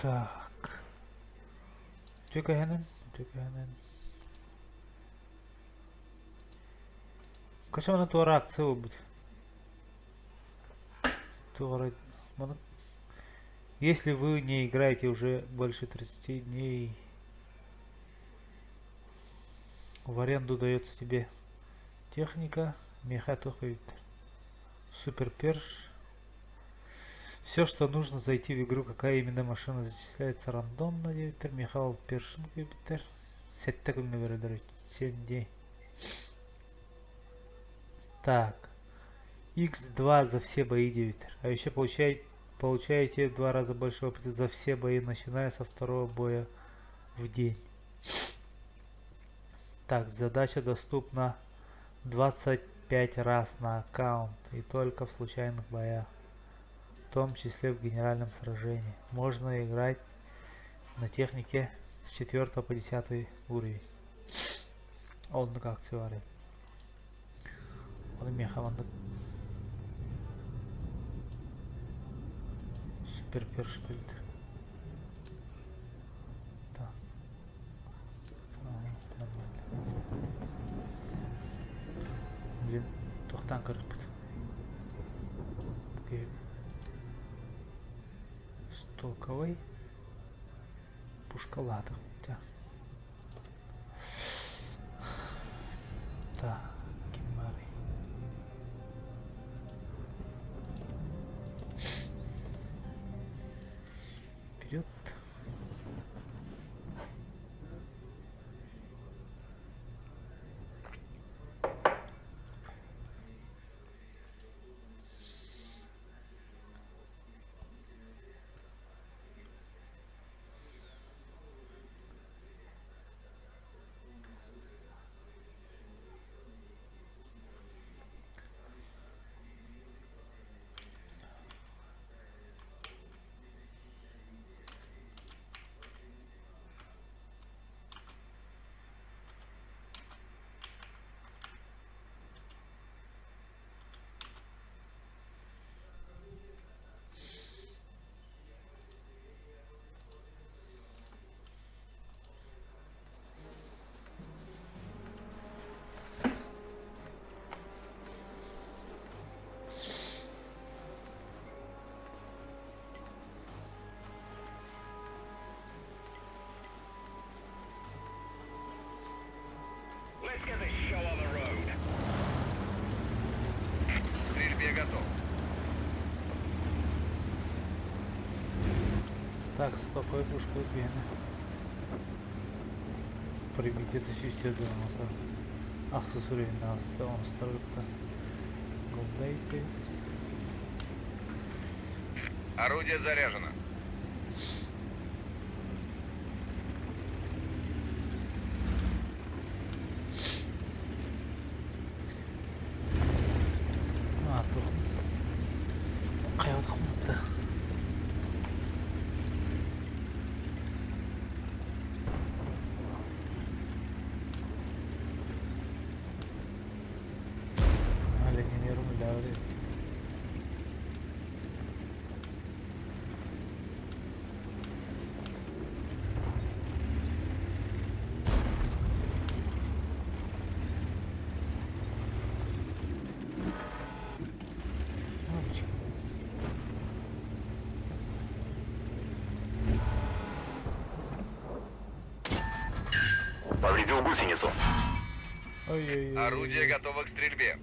Так. Тюкаянен. Тюкаянен. Кашан на ту реакцию будет. Если вы не играете уже больше 30 дней, в аренду дается тебе техника, меха, супер перш. Все, что нужно зайти в игру, какая именно машина зачисляется рандомно, Михаил Першин, Юпитер. 7 дней. Так. X2 за все бои 9. А еще получаете в 2 раза больше опыта за все бои, начиная со второго боя в день. Так, задача доступна 25 раз на аккаунт и только в случайных боях, в том числе в генеральном сражении. Можно играть на технике с 4 по 10 уровень. Он как циварит. Он мехаванды. Супер першпильд. Так. Нормально. Блин, тоқтан кырпыт. Стоковый. Пушкалатых. Так, Кимбари. Вперед. Let's get this show on the road. К стрельбе готов. Так, стоковой пушкой пена. Прибить эту систему до нас. Аксессуары на стройка. Голдейка. Орудие заряжено. Повредил гусеницу. Ой-ой-ой. Орудие готово к стрельбе.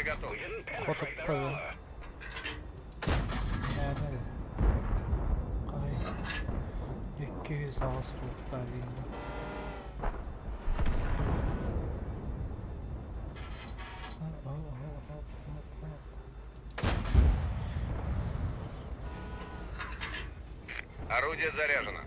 Готов. Фото правил. Ай. 200 сауыс болып та деймін. Орудие заряжено.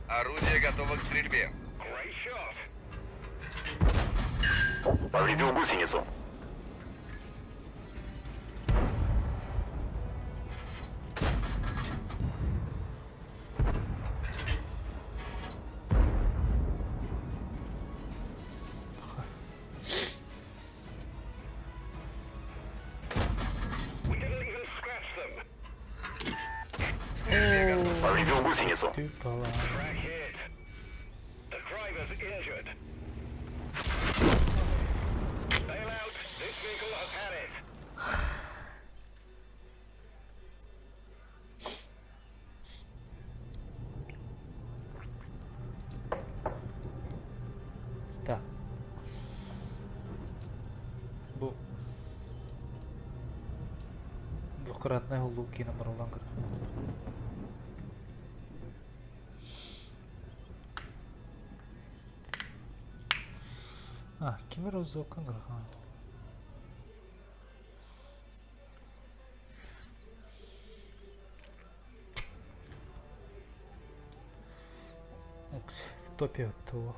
Орудие готово к стрельбе. Great shot. Повредил гусеницу. We didn't even scratch them. Повредил гусеницу. Ты пала. Track hit. The driver's injured. Bail out. This vehicle has had it. Так. Двукратный луки на Марлангар. Кем разок игра? В топе от того.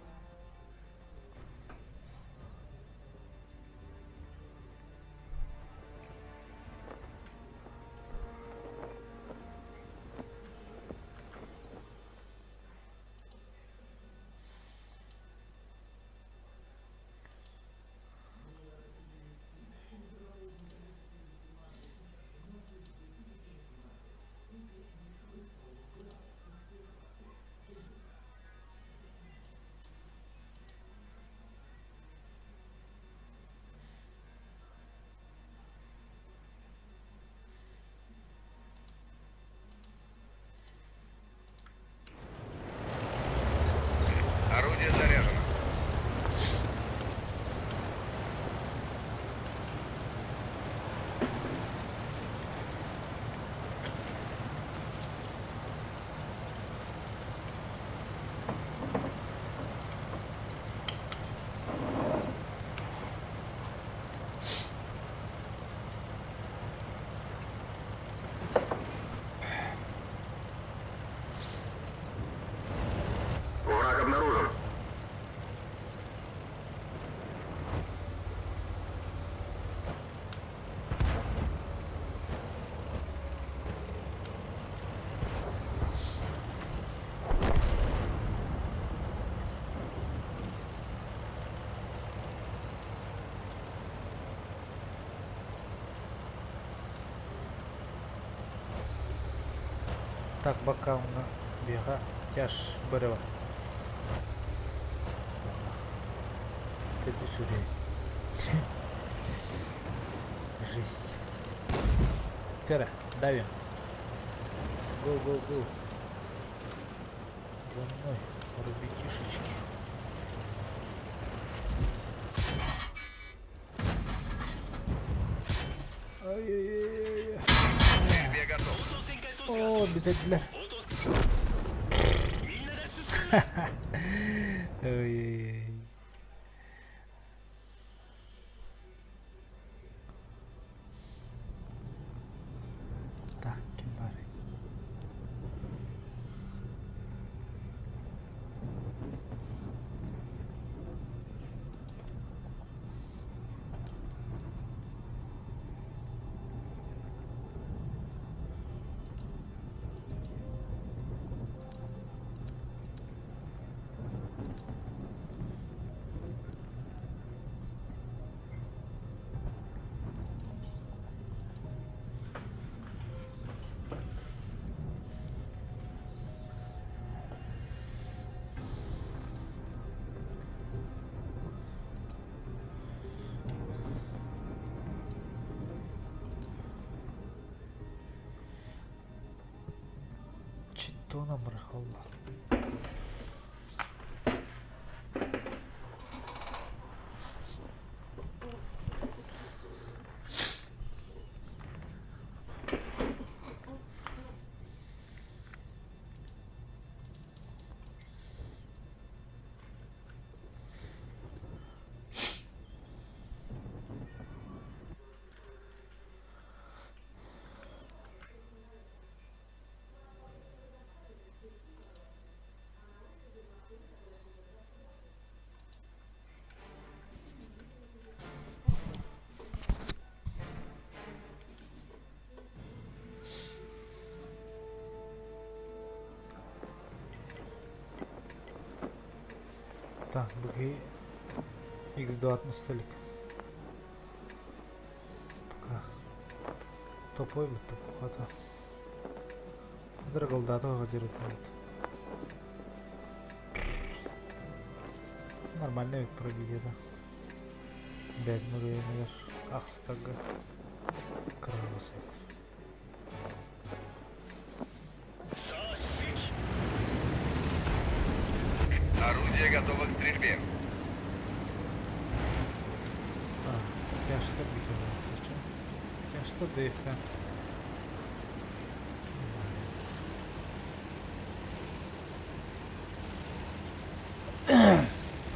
Орудие заряжено. Враг обнаружен. Так, бока у нас бега. Тяж брева. Иди сюда. Жесть. Тера, давим. Гоу. За мной, ребятишечки. Ай-яй-яй-яй. К стрельбе готов. О, обязательно. Ой-ой-ой. Так, кембары. Чито нам рахалла. это X2 столик. Пока топой вот топ хата. Драголдатого дерет. Нормальный вид пробить это. 5 нурей наверх. Ахстага. Красавец. Орудие готово к стрельбе. У тебя что бегало? У тебя что дыха?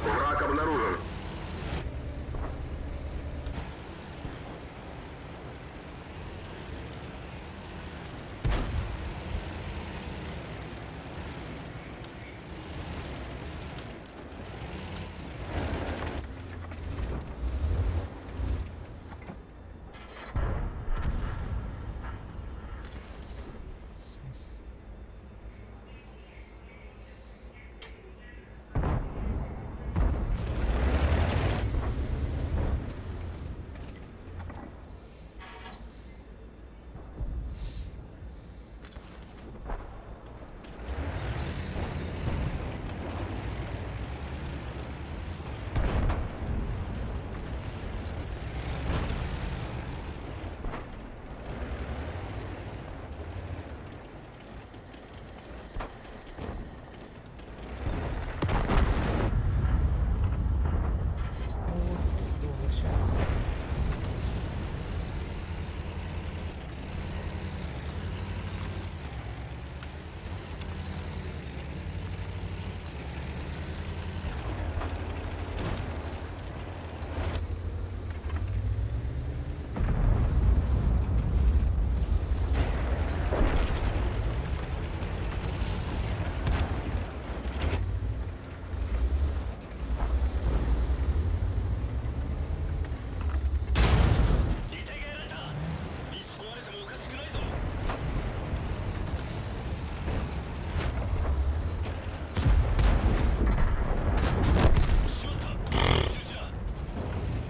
Враг обнаружен.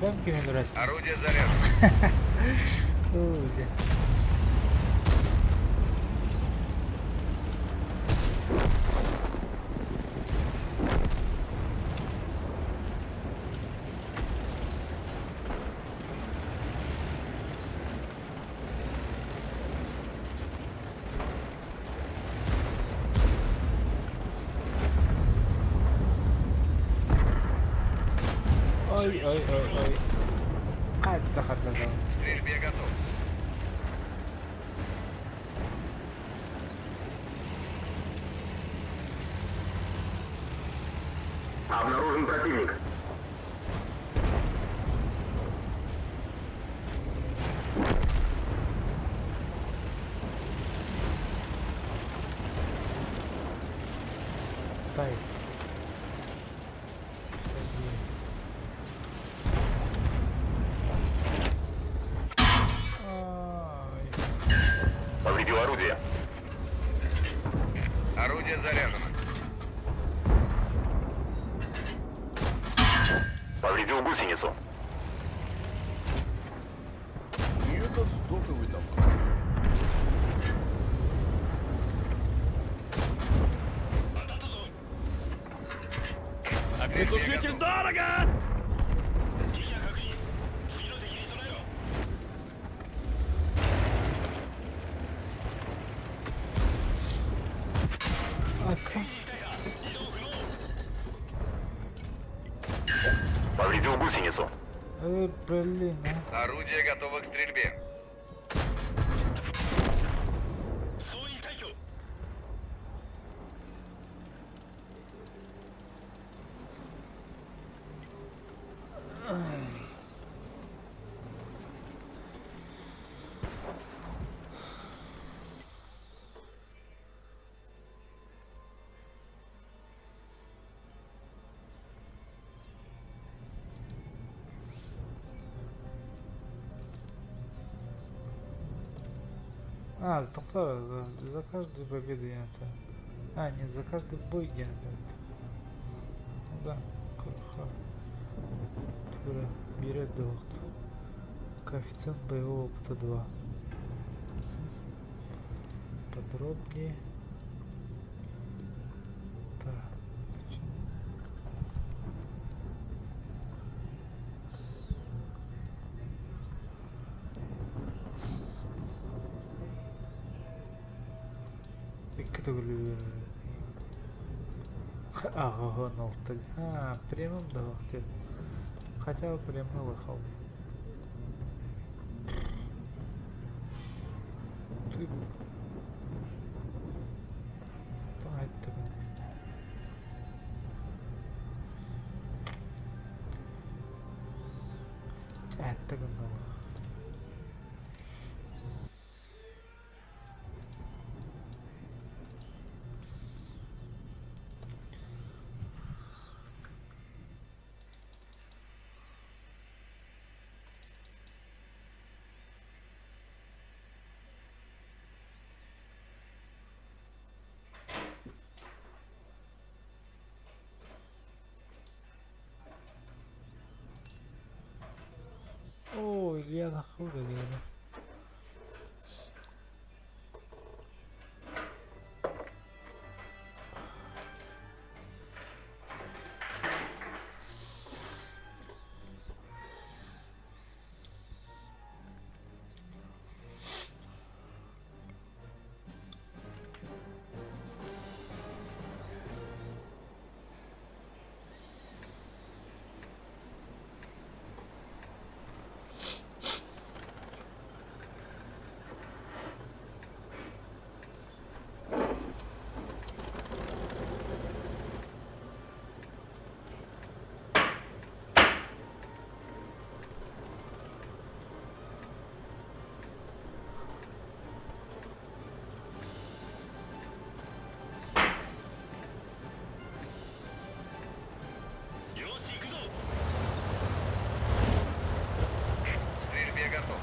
Дамки мне нравится. Орудие заряжено. Ой. Это хата. К стрельбе готов. Обнаружен противник. Тай. Повредил орудие. Орудие заряжено. Повредил гусеницу. И этот стоковый там. Огнетушитель дорого! Повредил гусеницу. Блин, а. Орудие готово к стрельбе. А, за каждую победу я это. А, нет, за каждый бой я это. Ну да, Вперед, доктор. Коэффициент боевого опыта 2. Подробнее. Так. Ага, ноутбук. Премиум доктор. Хотя бы премиум выхал. Это говно. О, Илья нахуй. К стрельбе готов.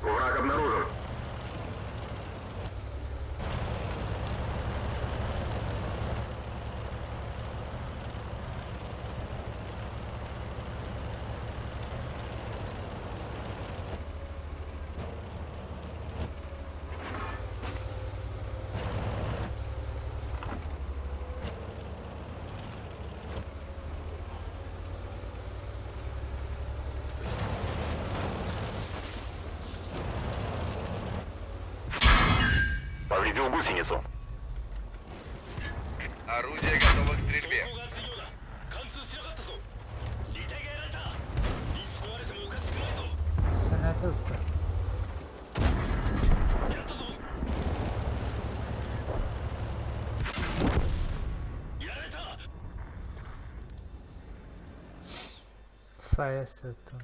Враг обнаружен. Повредил гусеницу. Орудие готово к стрельбе. Сенатор. Саясаттан.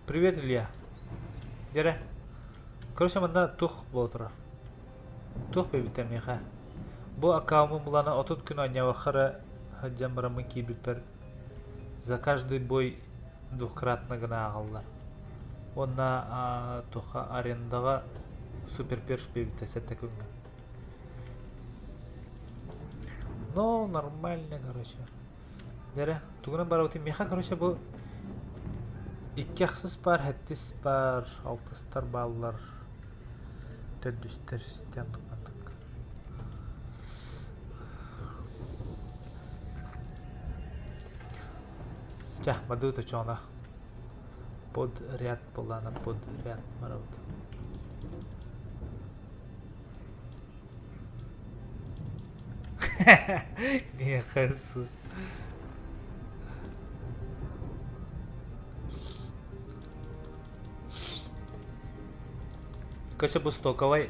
Привет, Илья. Дере. Короче, мында тух болотура. Тух бебитем яха. Бу аккаумын булана 30 күн анявахара хаджам барамын кибипер. За каждый бой двухкратно гына агалдар. Онна туха арендага супер перш бебитесетте күнгө. Ну, нормально, короче. Дере, тугунан барабытым меха, короче, бу икки аксыз бар, хеттис бар, алтыстар баллар, төдүстер, систем тукмандык. Жа, бадыты чоңа. Подряд булана, подряд барабыт. Не хасу. Короче, бу стоковый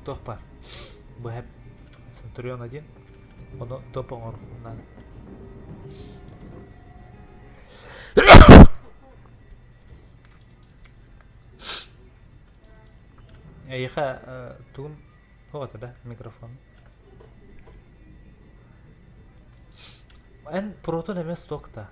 тохпар. Бу хэп Центурион 1. Оно топоңор надо. Яха тугун вот да микрофон. Эн протон эмес стокта.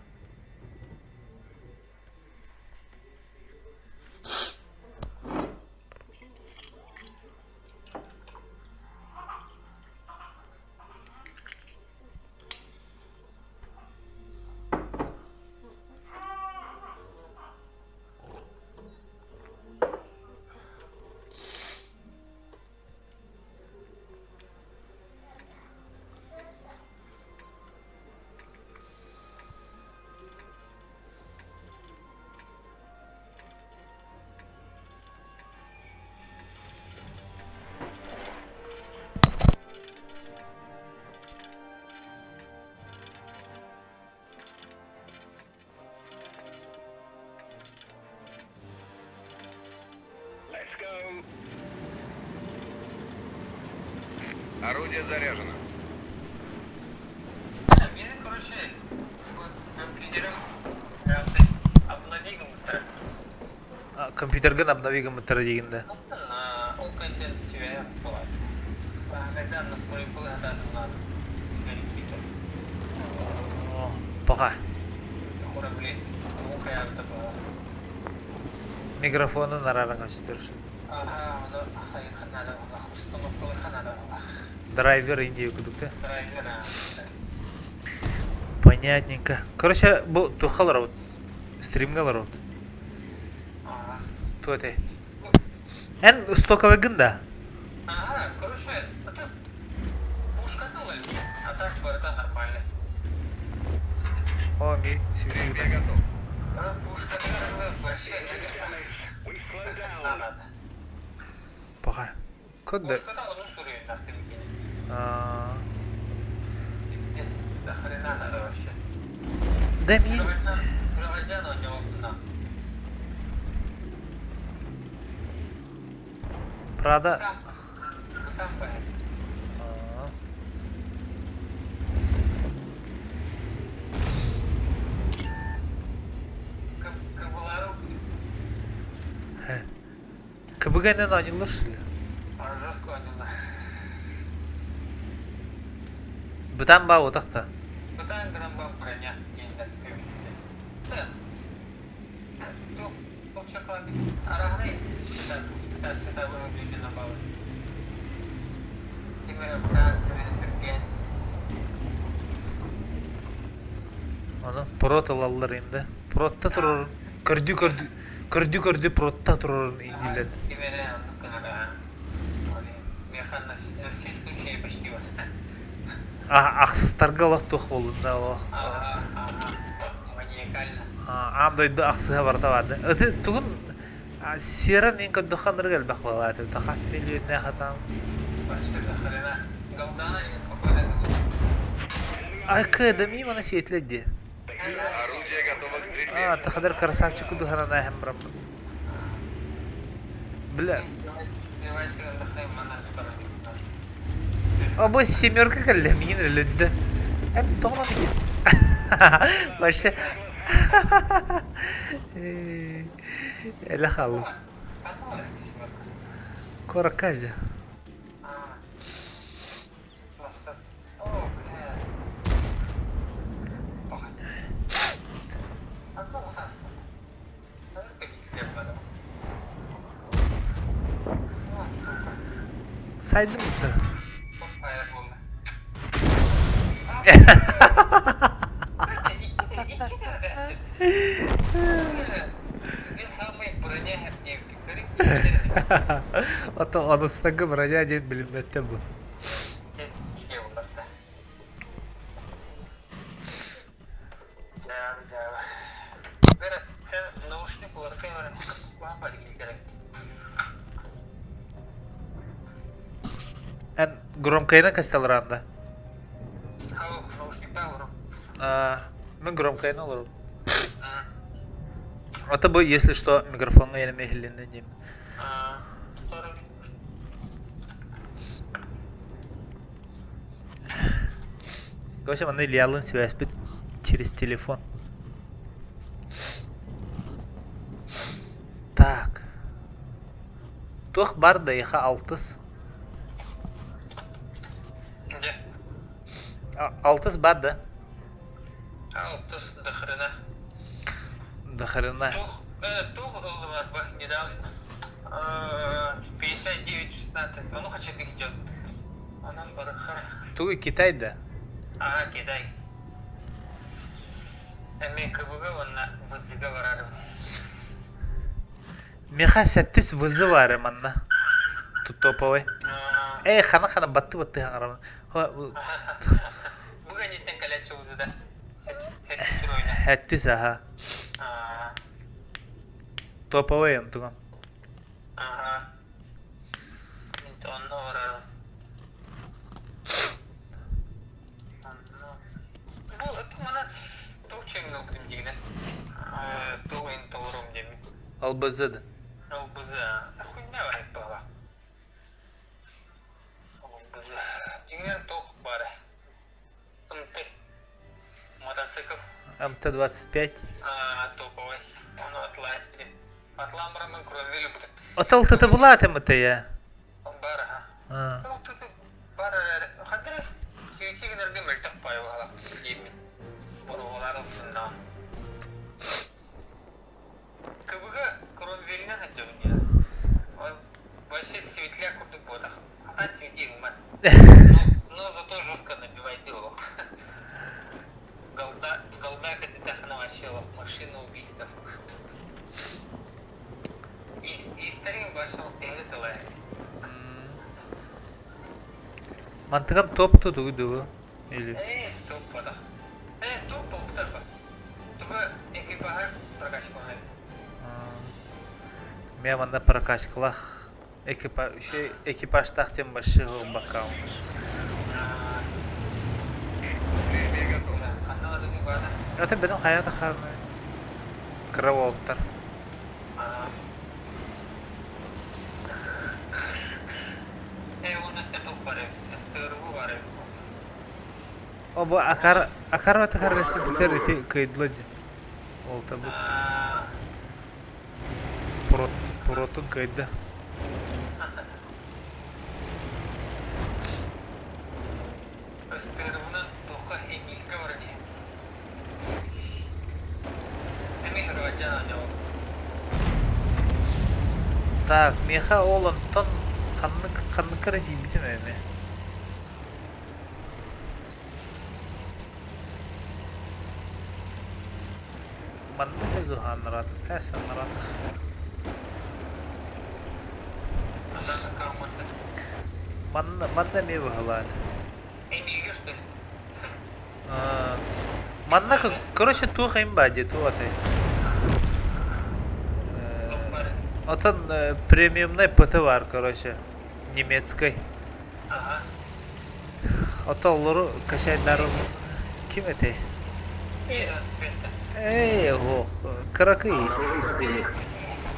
Let's go. Орудие заряжено. Менің короче, компьютерім обновигім бітірі. Компьютерген обновигім бітірі дегенде. Ол контент себе болады. Когда настройку гадады надо. Пока. Кораблі, қаяқты болады. Микрофоны нарарыңа түстершін. Оны қайырға надо болады. Установкалы надо болады. Драйвер инди өкүдүктө. Драйвер, Понятненько. Короче, бу тухалар вот. Стримгалар вот. Туэте. Эн стоковый гында. Короче, это пушка-то ловит, а так это нормально. О, ми Стрельбе себе. готов. Пушка-то вообще We slow не down. надо. Пока. Куда? Пушка-то он устроен, нахуй выкинет. Здесь до хрена надо вообще. Да ми. Проводя на него на. Правда. Там поэт. Кабулару КБГ'нен ойнайлар что ли? жестко анила. Бұдан ба отақта. Бұдан гынан ба броня енді көбейді. Бұл шақлады. Арағынай сәті өңдейді набалы. Тегері бұдан көбейді түрген. Оны прот алалар енді. Протта тұрыр. Көрді протта тұрыр индилер. Тегері андық қанара. Механ на все случаи почти вот. Ақсыстарға олақ тоқ болды да о. Маниакально. Андайды ақсыға барда барды. Өте тұғын сера мен көддіқаныр кәлбәқ болады. Тақас миллионне қатам. Почти до хрена. Голдана неспокойно. Кыда ми мана сиетледи. Орудие готово к стрельбе. Тахадар красавчик кудухана на хембрам. Бля. Сливайся до хрена, мана парадигма. Бу семерка кәлле мин өлүдді. Тоғынан екен. Вообще Ele hallo. Одно семерка. Коракажа. О, бля. Ох. Одно вот осталось. Надо пить хлеб надо. Вот, сука. Saydım mı? Вот моя волна. Тебе самый броня дневки. Ото anısına bıracağı diye bilinmekte bu. En громкая кастелранда. Мен громкая алırım. Это бы, если что, микрофон я медленно ним. В общем, она лиалын связь через телефон. Так. Тух бар да иха алтыс. Где? Алтыс бар да? Алтыс до хрена. До хрена. Тух улыбах недавно. 59-16. Ну, хочу их делать. Она барахара. Тугы Китай да? Ага, Китай. Мен кыбыга онна вызыга барарым. Меха сәттіс вызы бар манна. Тут топовый. Хана батты хаңарам. Буга неттен калячы вызыда. Хэттис ройна. Хэттис, ага. Топовый антугам. Ага. Нетті онна барарым. Бұл, это мана тоқчайын өктім дегені. Тоғайын тоғырым демін. Албызы да. Албызы, хуйня бар айтпаға. Албызы. Дегенен тоқ бары. МТ. Мотоцикл. МТ-25. Топовый. Оны атлайс білем. Атлан барамын кровелі бұтып. Оталтыты болады МТ я? Бар, ага. Оталтыты бар әрі. Қадырыз сүйетегінерге мөлтік байы бағала. Емін. Бұрғалар ұлсындан. Кыбыга кровеліне қатжабын еді. Вообще светляк құрдық бодақ. Ата светегін бар. Но зато жестко набивать дело. Голдак это тахна вообще машина убийства. И старым башал тегеталай. Мантыгам топ-то дуйду. Или? Стоп бодақ. Топ болыптар ба. Туға экипажа прокачканы. Мен манда прокачкалах. Экипаж тахтен башы бакау. Это беден хаята харны. Краволттар. Оны степл бары. Стыргу бары. Оба акарвата харрасы битер ити кайдлади. Ол табу. Протон кайда. Стыргунан тоқа эмилка барды. Эмилка ваджана жауап. Так, меха олон тон ханны карати битен эме. Манны дегу ханрат, санрат. Андан акаманда. Манна ме бахалад. Эмилка что ли? Манна, короче, туха им бади, туатай. Отан премиумный ПТ var, короче, немецкой. Ага. Оталлары кашайдары ким эте? О, каракы.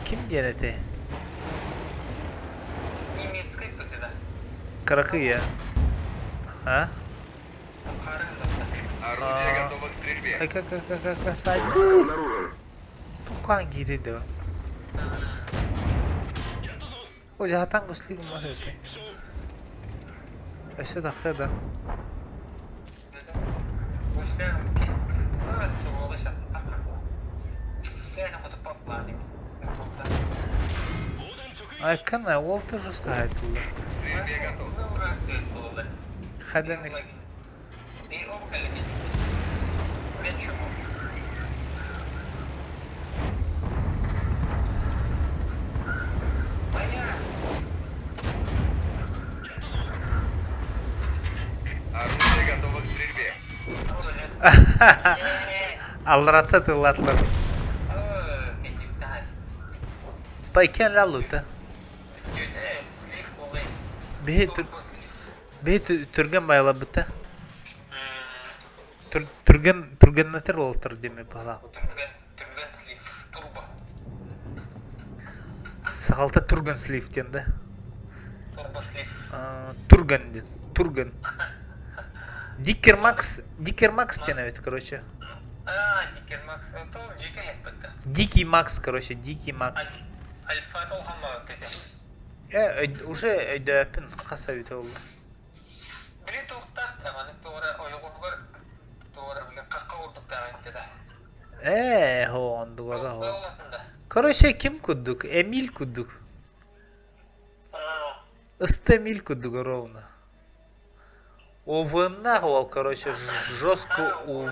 Ким денете? Немецкой кто-то да. Каракы я. А? Харында. Орудие готово к стрельбе. Касать. Tukang gitu deh. Oh jahatan gusli kemana itu? Sudah ada. Ay kana Walter сказать было. Стрельбе готов. Хада не. Орудие готово к стрельбе. Alrata tıllatlar. Payken laluta. Behi Türgen bayla bita. Türgen neter Walter deme bala. Sağalta Türgen sleeve dende. Турген. Дикер Макс тянет, короче. Дикер Макс, то Дикий хеппетті. Дикий Макс, короче, Дикий Макс. Альфа толғама деді. Уже өйдөпін қасабет олды. Біле тоқтақ таманы тоғыра ойғығыр тоғыра біле қаққа ұрдық таманы деді. Хоğandı oda ho. Короче, kim куддук? Эмиль куддук. Эмиль куддук ровно. Овына ол, короче, жестко у.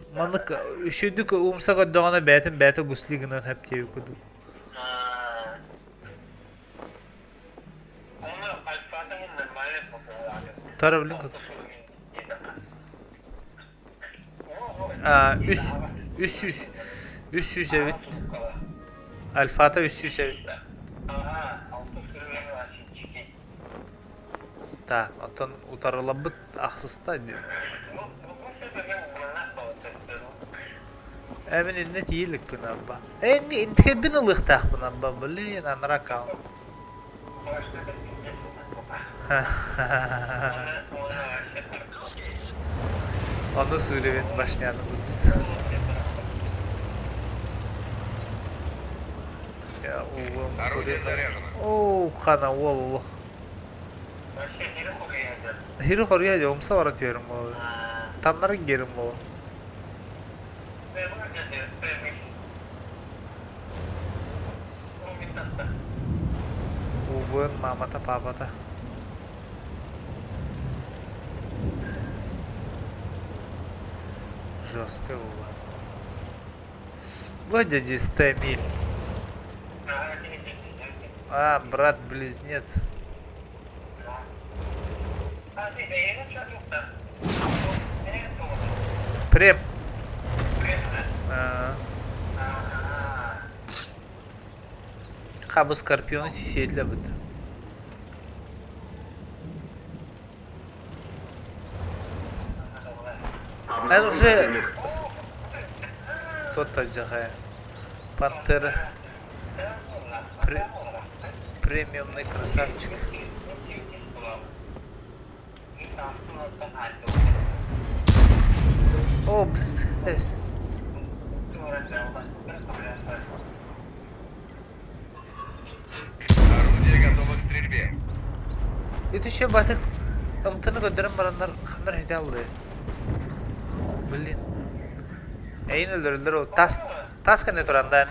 Манык үшүдүк умсага дагана бәті гуслигинен хеп теби кудук. Тара билин как. Üst evet. Alfa'da üst evet. Так, отон утарылабыт ақсыста деді. Әмін инне тиелік бұн абба. Интіке бін ұлықтақ бұн абба, білін аныра қауын. Onu söyleyin başlayanı bu. Ya oğlum. Орудие заряжено. Oo, kana oğlum. Hiri koruya jomsa var atıyorum oğlum. Tanların gerim oğlum. Oğlum mamata papata. Жестко было. Вот дядя Стамиль. Брат-близнец. Прем. Хабы скорпионы сиседля быты. Это уже тот таджахая. Пантера. Премиумный красавчик. О, блин, здесь. Орудие готово к стрельбе. Это еще баток. Амтаны көдерім барандар хандар хеде алды. Блин. Әйін өлдірілдір о. Тас кәне тұрандан.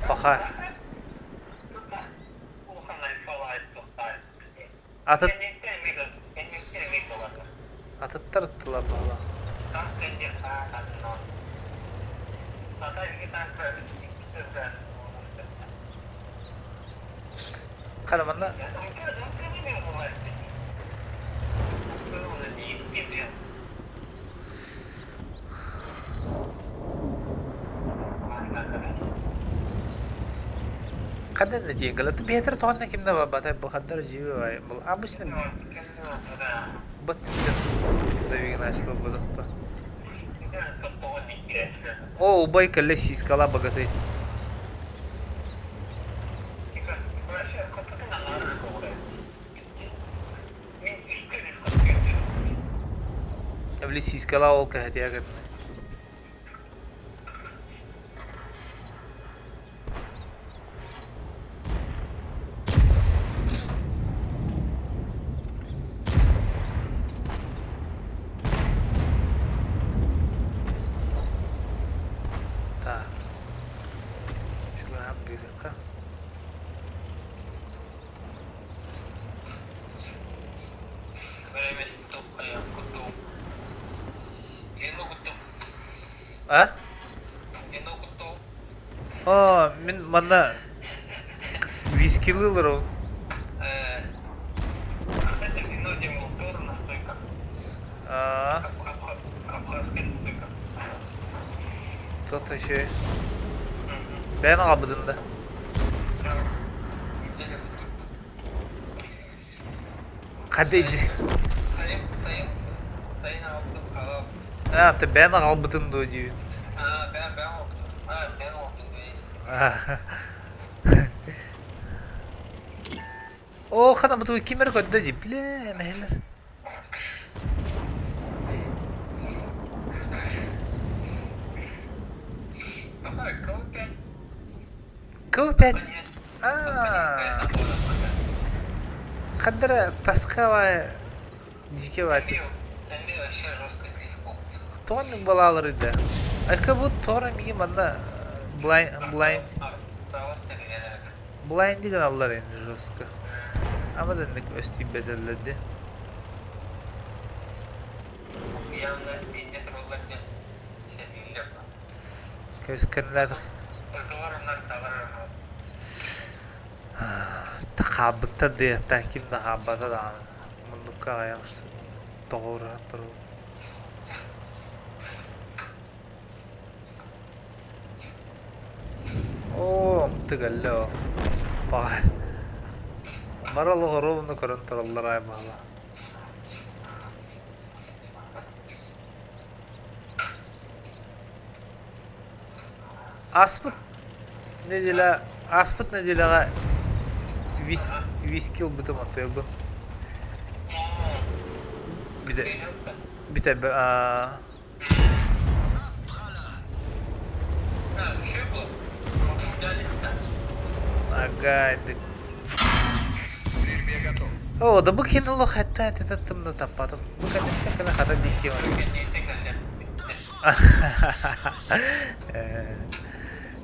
Паха. Атыттар ұттылар бағла. Қаныманда? Kadar ne diye galatı beter tohne kimde var batay bu kadar jivi var. Bu abisne bat da bir nasıl oldu da. O bay kalle sis kala bagatay. Эвли сискала ол кәтия. А? О, мен мана вискилылар ол. Кто-то еще. Ben abidinde. Kadeci. Sayın aldım kalam. Ha, te ben abidinde o diyor. Ben oldum. Ben oldum değilsin. O kadar mı kimler kadar ciple neler? Kau kadar таска var, jike var. Sen bir aşağı жестко слив полностью. To'ning bolalari edi. Aka bu to'g'ri menga mana blind degan allar endi жестко. Amadanlik o'stib bedelladi. Yanında ince trollarken seninle yapma. Ko'skanlar Ötüvarımlar dağılır. taqabbata de takim taqabbata da munduka ayaqsa to'g'ri turib. Oo, mtegallo. Bak. Maralı horobunu korantarlar ay bala. Asput ne dila? Asput ne dila? Viskil butum atıyor bu. Bir de Şey bu. agaydık. Стрельбе готов. Oh, da bu kinulu hatta tetaptım da tapadım. Bu kadar kadar dikki var.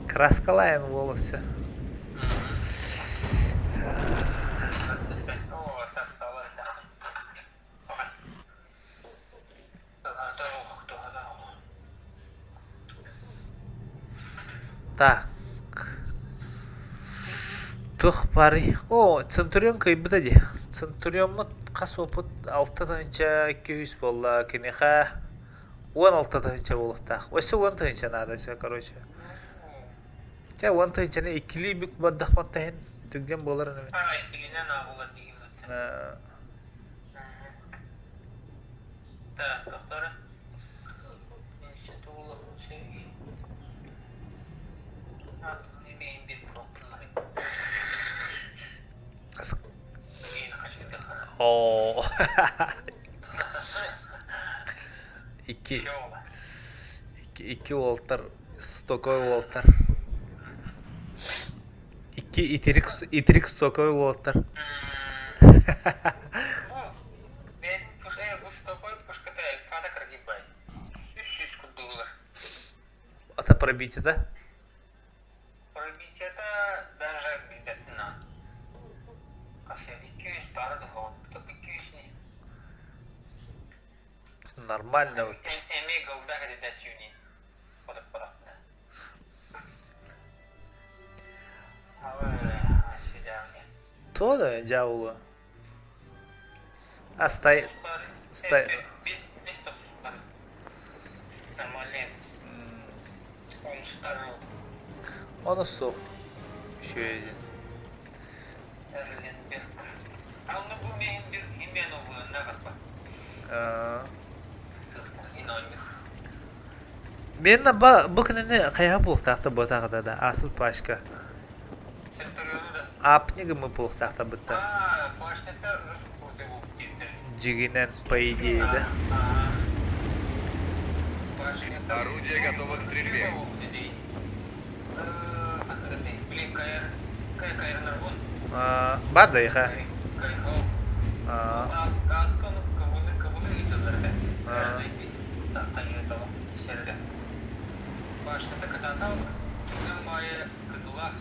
Краскалаем волосы. Так. Тух пари. О, Центурион кайбыт ади. Центурионмут қас опыт 6 тайынча 200 болла. Кенеха 16 тайынча болықтақ. Осы 10 тайынча надайша, короче. Те 10 тайынчаны ikili büyük baddақмат тайын. Түгден болар әне. İkilinden ağılar diyeyim. Так, doktora. İşte doğulu şey. Ne beyin bir problem. Yine kaçırdık. Oo. 2 voltlar, stokoy voltlar. 2 itirik stokoy voltlar. Bu stokoy пушката альфада прогибай. 300 $. Это пробитие, да? Пробить это даже где-то на. Кафе 200 тары доход. Кто 200 не. Нормально. Эми голда где-то чуни. Подак. То да, дьявола. А стоит. Нормально. Он старый. Он усох. Еще один. Эрленберг. А он был Мейнберг именно в Нагатба. Мен bu күніне қайға бұлықтақты бұтағыда да, асыл пашка. Апнеге мы бұлықтақты бұтта. Жигінен, по идее, да? Орудие готово к стрельбе. Бар да иха. Başında kadar Maya Kıdullah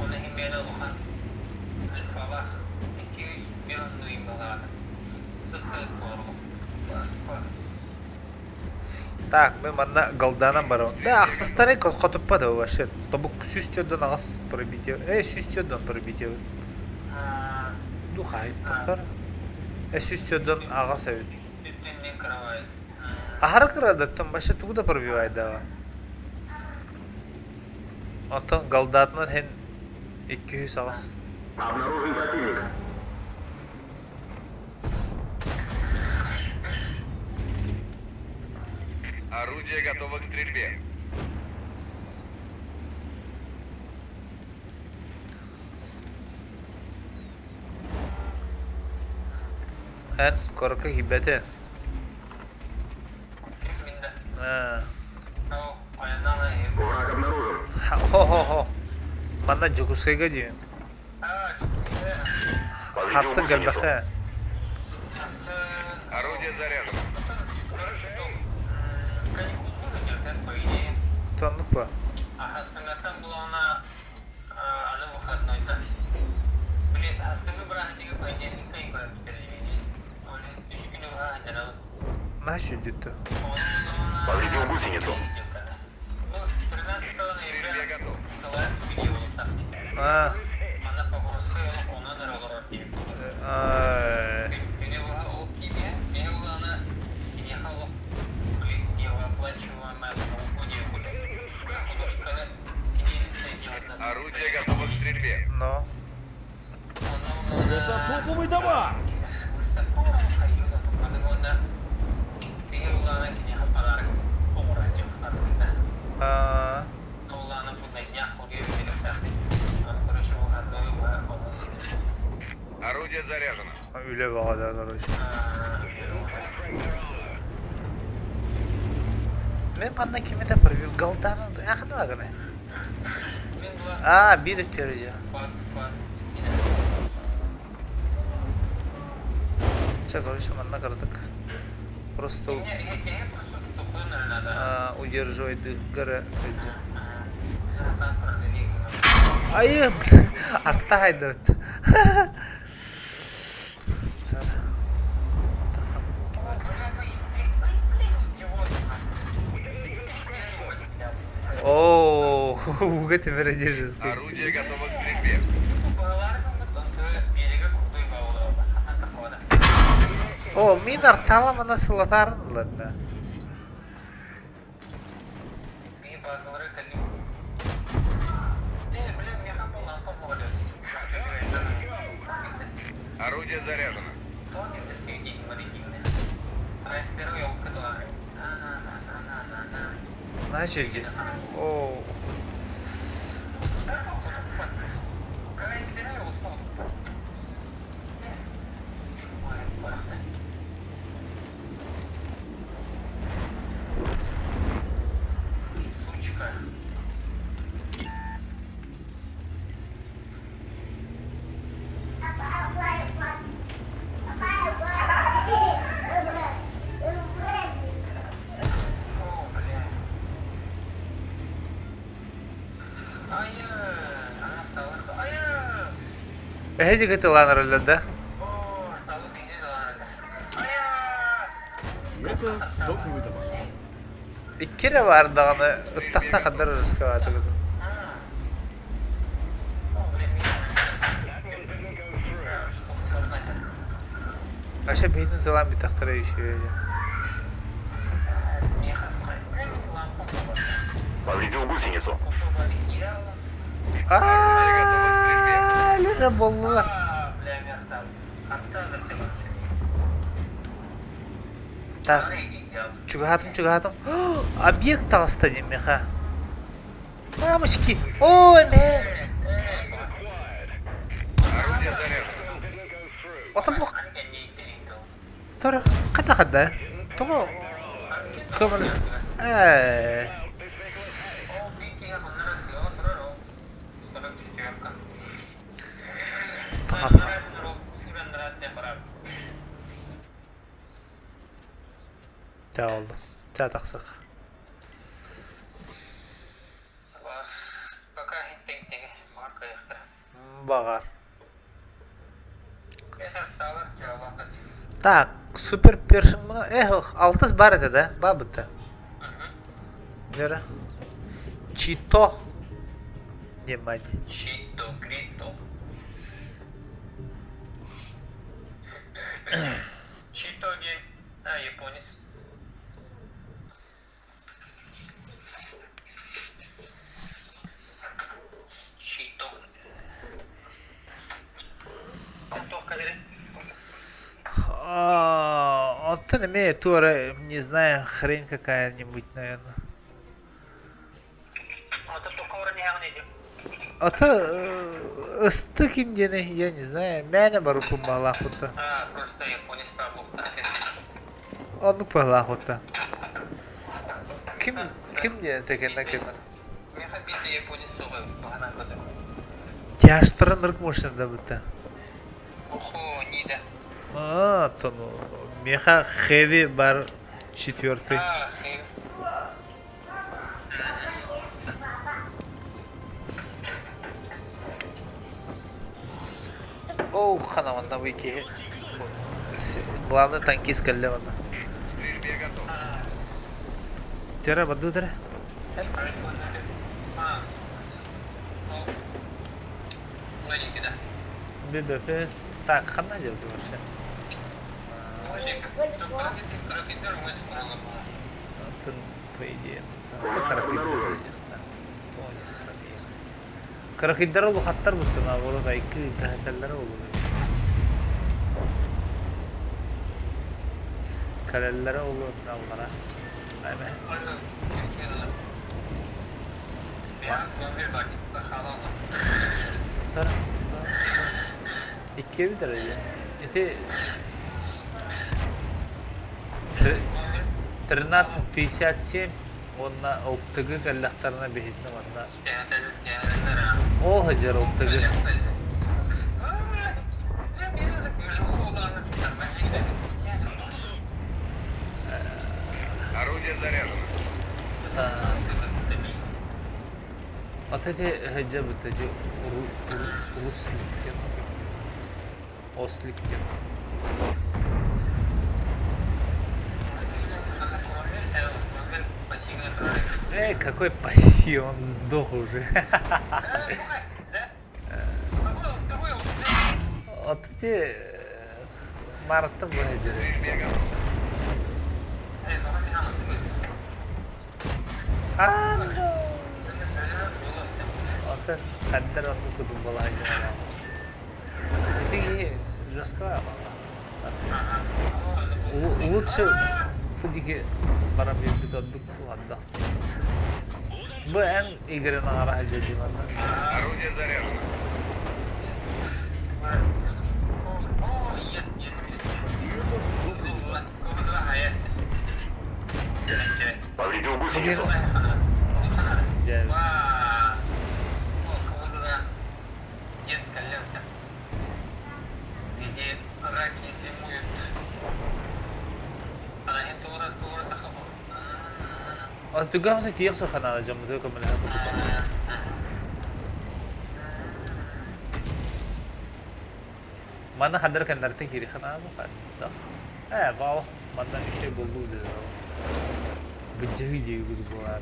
ona himmeyle olan Alfalah 200 milyon duymalar. Zıkkı koru. Так, мы манна голданам барон. Да, ахсастары котуппады вообще. Тобук сүстөдөн агас пробитив. Сүстөдөн пробитив. Духай токтор. Сүстөдөн агас өт. Bütünlüğün kıravayı. Ахар кырада там башы тугуда пробивает да. Ото голдатнан хен 200 агас. Обнаружен противник. Орудие готово к стрельбе. Эн корка хибете. Kiminde? А. O ayından ayı. Враг обнаружен. Хо-хо-хо. Манна жукускайга дим. Повредил Хасы гусеницу. галбаха. Орудие заряжено. Тоннук па. Hasımdan bulana ana выходной-то. Блин, hasımı bıraktığı понедельник кайı var bitirelim. Öyle 3 günü var herhalde. Нашу диту. Повредил гусеницу. Ну, 13 ноября Стрельбе готов. Николаев период так. А. Она по-русски ona нравилась. Кенева окиде, бегала она, ехала. Блин, дело оплачиваемое по уходе. Художка кенелица делает. Орудие готово к стрельбе. Но. Это топовый товар! А. Орудие заряжено. Öyle bağda короче. Мен манна кимете пробил голдану. Ахна агане. А, бир терже. Ча, короче, манна кырдык. Просто удерживай дыггара. Ай, блин, артта хайдат. О, уга темере держишь. Орудие готово к стрельбе. О, мин арталама насылатарын ладно. Орудие заряжено. Начали. О. Сучка. О, бля. Она стала. Эти каталанры, да? О, стала пиздец, Это стоковый товар. Иккере бар даганы ыттакта кадар рыска атыгы. Аша бейтин тылан битактара еще. Повредил гусеницу. Ааа, лена болла. Так, чугатым. Объект таста демеха. Мамочки. Ой, не. Орудие заряжено. Отам бок. Тора, ката. Того. көмір. О, битиге ханнара тио турар о. 44-ка. Та oldu. Та тақсақ. Пока хиттең-теңе марка яқтыра. Бағар. Бетар жауапқа. Так, супер першин мұны. Алтыз бар еді, да? Бабыты. Жәрі. Чито. Немади. Чито, грито. Чито ге. Японец. Чито. Он-то имеет тура, не знаю, хрень какая-нибудь, наверное. Это стыким дене, я не знаю, мяне барупу малахута. Просто японец пробовал. Он палахута. Ким дене текенна кемер? Я хабиты японец сугай, багана кадыр. Тяштырынырк мошен да бұта. Охо, нида. Тону. Меха хэви бар 4-й. Хей. Оу, ханаманда выйти. Главное танкист каллевана. Стрельбе готов. Тера баду тера. ББП. Так, хана делать вообще. По идее. Карахиддар олу хаттар бұстына, олы ғайқы тәхәтәлдері олу. Кәләлері олу алғара. Әмі. Сара. İkiye bir derece. Eti 13.57 onunla optıgı gallaklarına behitne valla. O hacer optıgı. Орудие заряжено. Atati hacer bitaci Ruslikten. Oslikten. Какой пассив, он сдох уже. Вот эти Марта выходили. Стрельбе готов. Вот хаддар он тут был один. Это жестко. Лучше пудики барам bir отдыхту отдых. Bu en игры на раджади вана. Орудие заряжено. Повредил гусеницу. Где раки зимуют. А ты гамса тихо хана на жаму только мне это. Mana хаддар кандарты кири хана ну хадда. Вау, мана еще болду да. Бджиги жиги буду болар.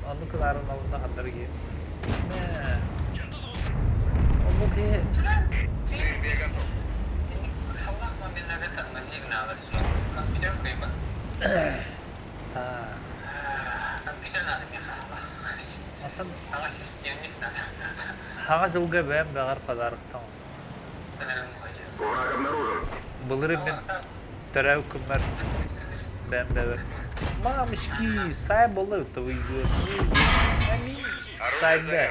Anu kelar nalda хаддар ги. Oke. Стрельбе готов. Салах мамина это на сигналы. Компьютер кайба. Компьютер надо мехаба. Ага системник надо. Хага жылга бәм бәгар подарыктан olsun. Враг обнаружен. Булыры мен тарау күмәр бәм бәбәр. Мамышки, сай болды то выйдет. Сай да.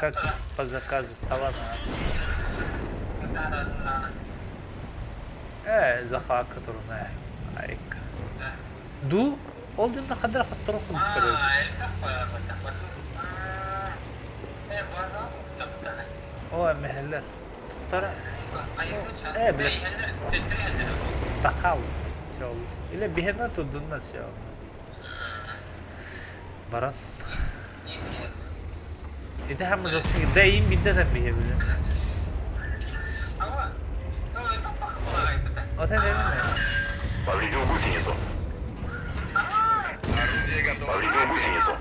Как по заказу товара. захват которая айка ду ол динде кадыр хаттыр хул берет элька бата база таптана о мехеллер тара айга блин. билет такал чол или бихена тудунна чол баран إذا هم جالسين دايم بدنا تنبيه بله. أوتين دايم. Повредил гусеницу. Орудие готово. Повредил гусеницу.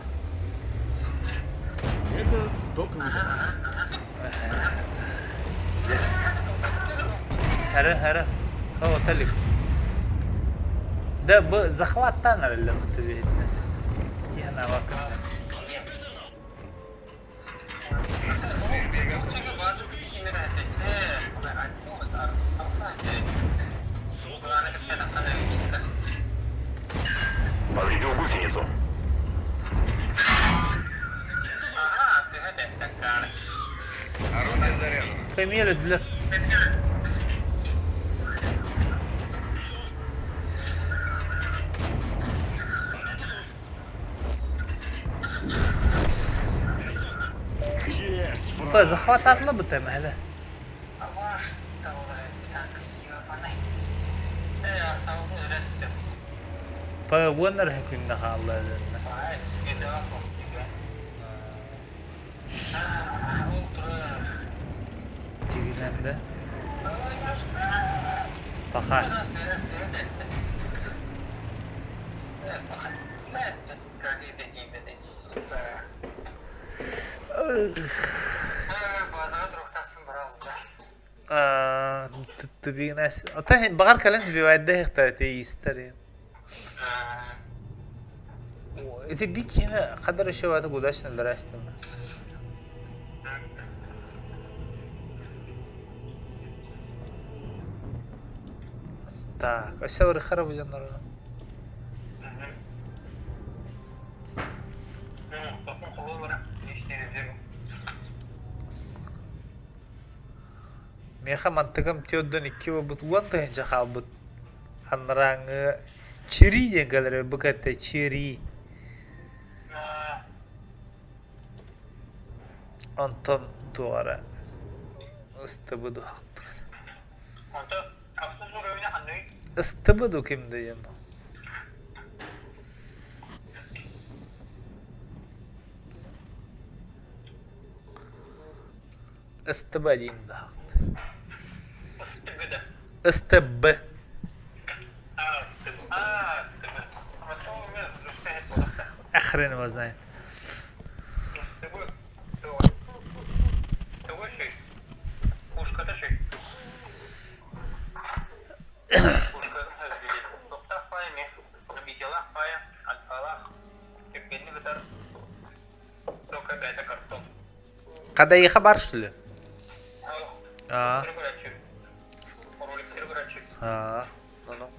Это стоковый товар. هره هو تلف. ده بزخوات تانر اللي مختبئين. يهنا واقع. Повредил гусеницу. Орудие заряжено. Камиль для. Есть фраг. То захват атлы бутем hele. فوين راح يكون نها الله لنا جينا ده طخان تبي ناس أتاه بغار كلنس بيوعده اختارتي يسترين إذا بيك هنا قدر الشوات قداشنا اللي راستنا تاك الشاور خرب جنرنا ميخا منطقم تيودن إكيو بط وانته جخال بط هنران چيري جنگل بكت چيري أنتون دوارا استبدو حق استبدو كم دينا استبدين ده حق استب اخرين وزنين Когда их хабар что ли? Ну.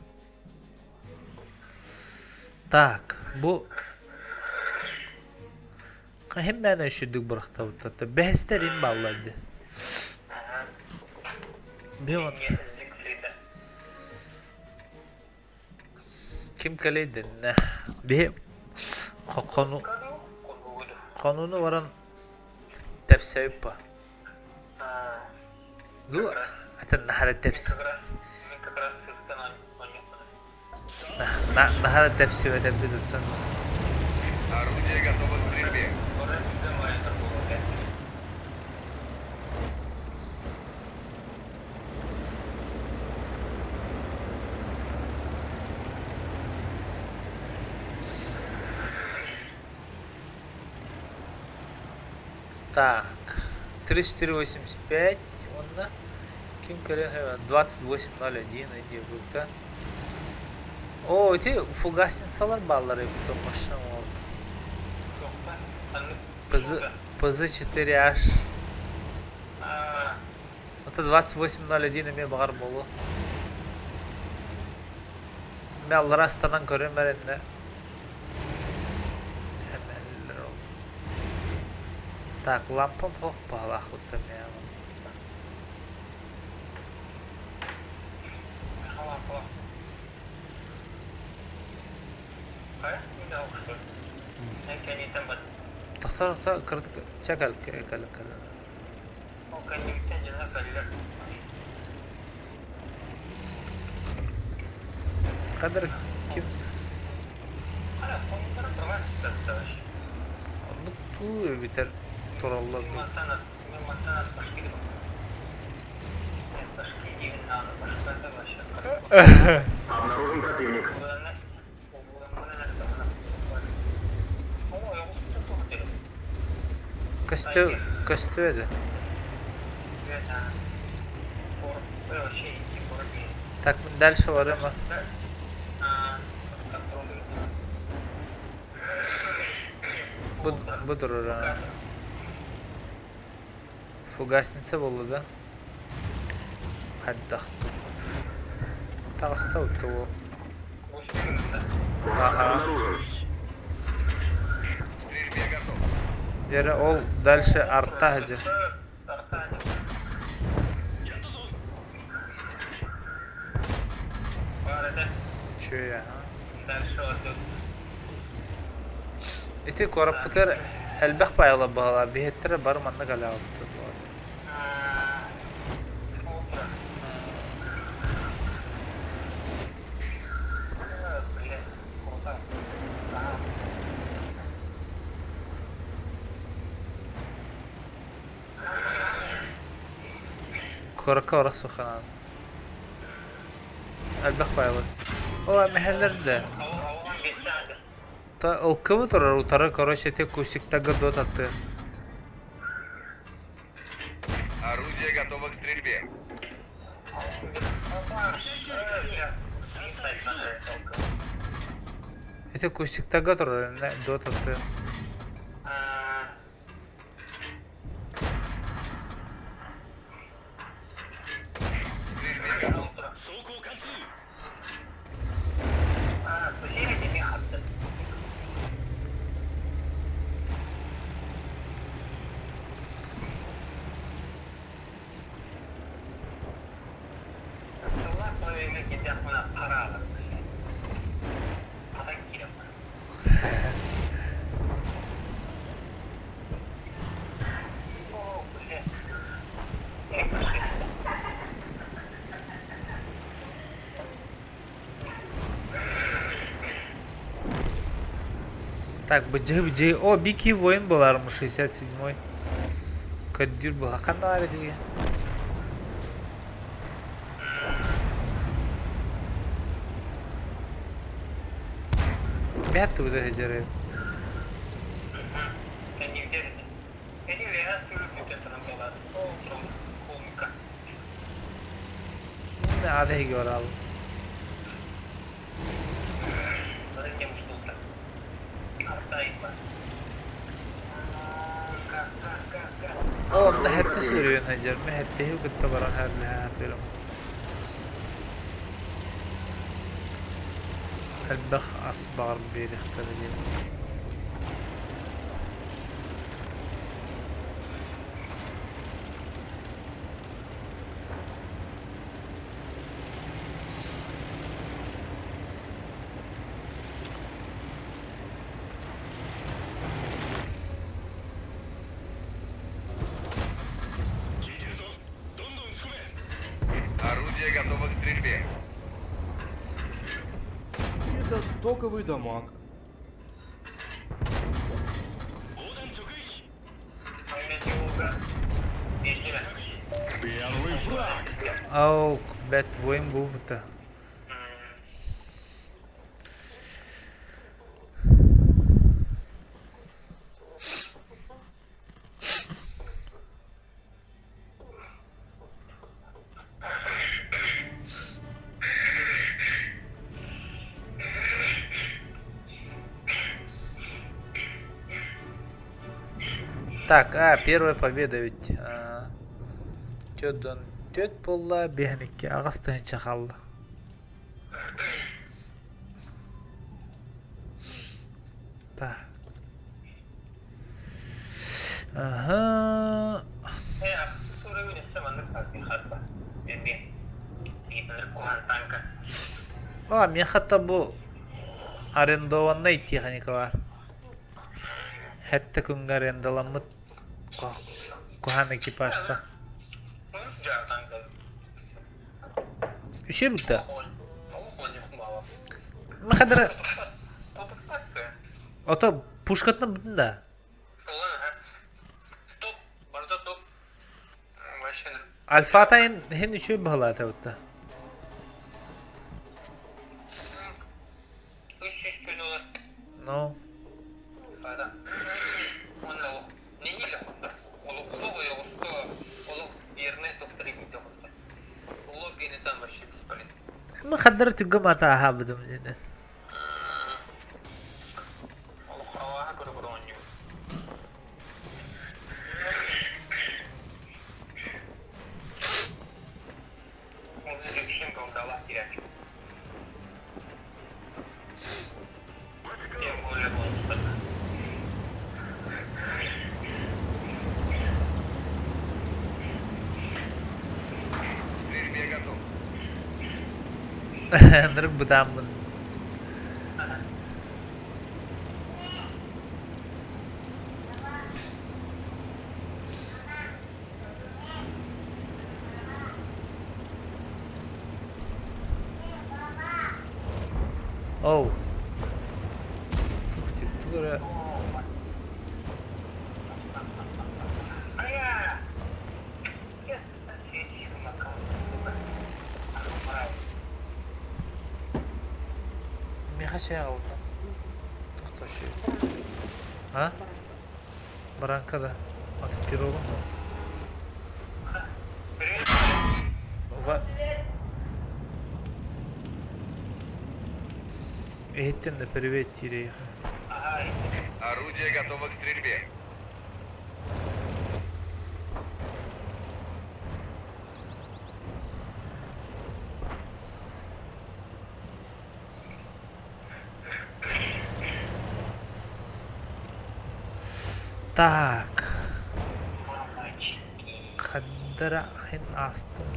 Так, bu hemen üşüdük bıraktı bu tatta. Behesterin bağladı. Bir on. Kim kalıydı ne? Bir kanunu varan tepsi yapma. Bu hatta nahara tepsi. Nahara tepsi ve tepsi tutun. Орудие готово к стрельбе. Так, 3485, он на Ким Калин 2801 иди burada. O öte fugasnisalar bağları yapıyor maşallah oldu. Pızı 4H. Это 2801 ime bağır bolu. Ben Allah rastanan görüyorum ben. Так, лампам хох пала хотта меяла. Кенитен бат. Тахта кырдык чакал кал. О, кенитен жана каллер. Кадыр ким? Ара, кондор турган татташ. Ну ту битер тураллар. Матана башкиди. Башкиди наны башкарда баша. Обнаружен противник. Костюэді. Так, дальше варыма. Буdur ora. Фугасница болды, да? Қаддақты. Тағыста өтті ол. Ага. Стрельбе готов. Дері ол дальше артта жүр. Чё я? Эти корабтар әлбәқ байла бағала. Бейеттері бар манны кәлі алыпты. Koraka orası xanan. Әлбәқ байла. О, мәхәлләрді. Ол кімі тұрар? Утары, короче, те кусиктағы дот атты. Орудие готово к стрельбе. Ете кустиктага тұрар, дот атты. Так, бджи. О, Бики воин болармы 67-й. Каддюр была. Қандай әрі деге? Бәтті бұда әжері. Ne adayı gör al. O da hatta sürüyor Hacer mi? Hatta hiç gıtta baran her film. البخ أصبغ بير اختلجين Орудие готово к стрельбе. Это стоковый дамаг. Первый фраг. أو بات وين بوبتا Так, первая победа ведь. Тёдон тёт болла бехникке ағыстығын чақалды. Так. Ага. Мен хатта бұл арендованный техника бар. Hatta kungar endalamıt kuhan ekipajda. Жардан гал. Üşer butta. Он yok baba. Ne kadar Попадка. ota puşkatını butun da. Ulan ha. Топ, barda топ. Машина. Alfata hen üçü bahalata butta. 300 bin dolar. No. Fayda. Onunla o. Neyle honda? Олух я уста. Олух yerine doktora gitti honda. Олух beni tam başı bespalist. Ne kadar tüggüm ata habıdım seni. Олух hava göre oynuyor. Он зачем колдала терять? Тем более он К стрельбе готов. Nırık budamın. Oh. Tuh tip göre. Meha şey aldı. Tuh taşı. Ha? Barankada. Vakit bir oğlum mu? Va. Eğittin de привет Тирея. Орудие готово к стрельбе. Так. Кадра хен астым.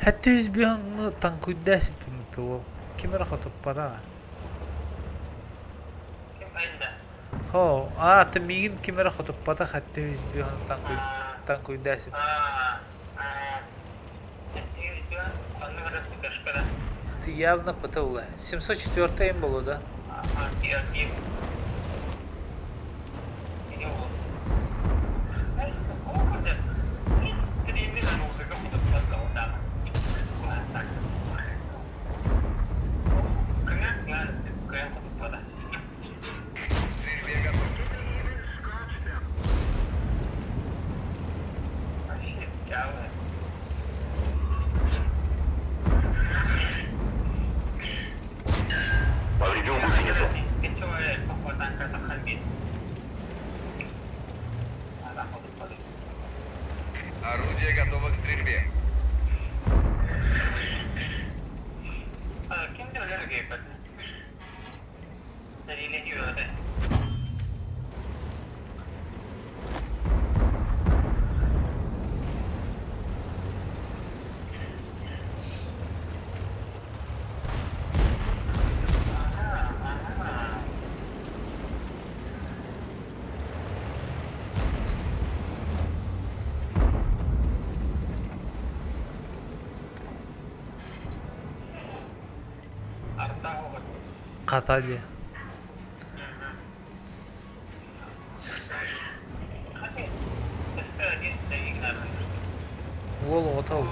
Hatta yüz bir anlı tankuyda sipimti o. Kime rahat para? Ho, temigin kime rahat para hatta yüz bir anlı tankuyda sip. Ты явно потаула. 704 им было, да? К стрельбе готов. Повредил гусеницу. Орудие готово к стрельбе. Kimde öyle bir yapar? Nereye gidiyor öyle? Катали. Голову отал.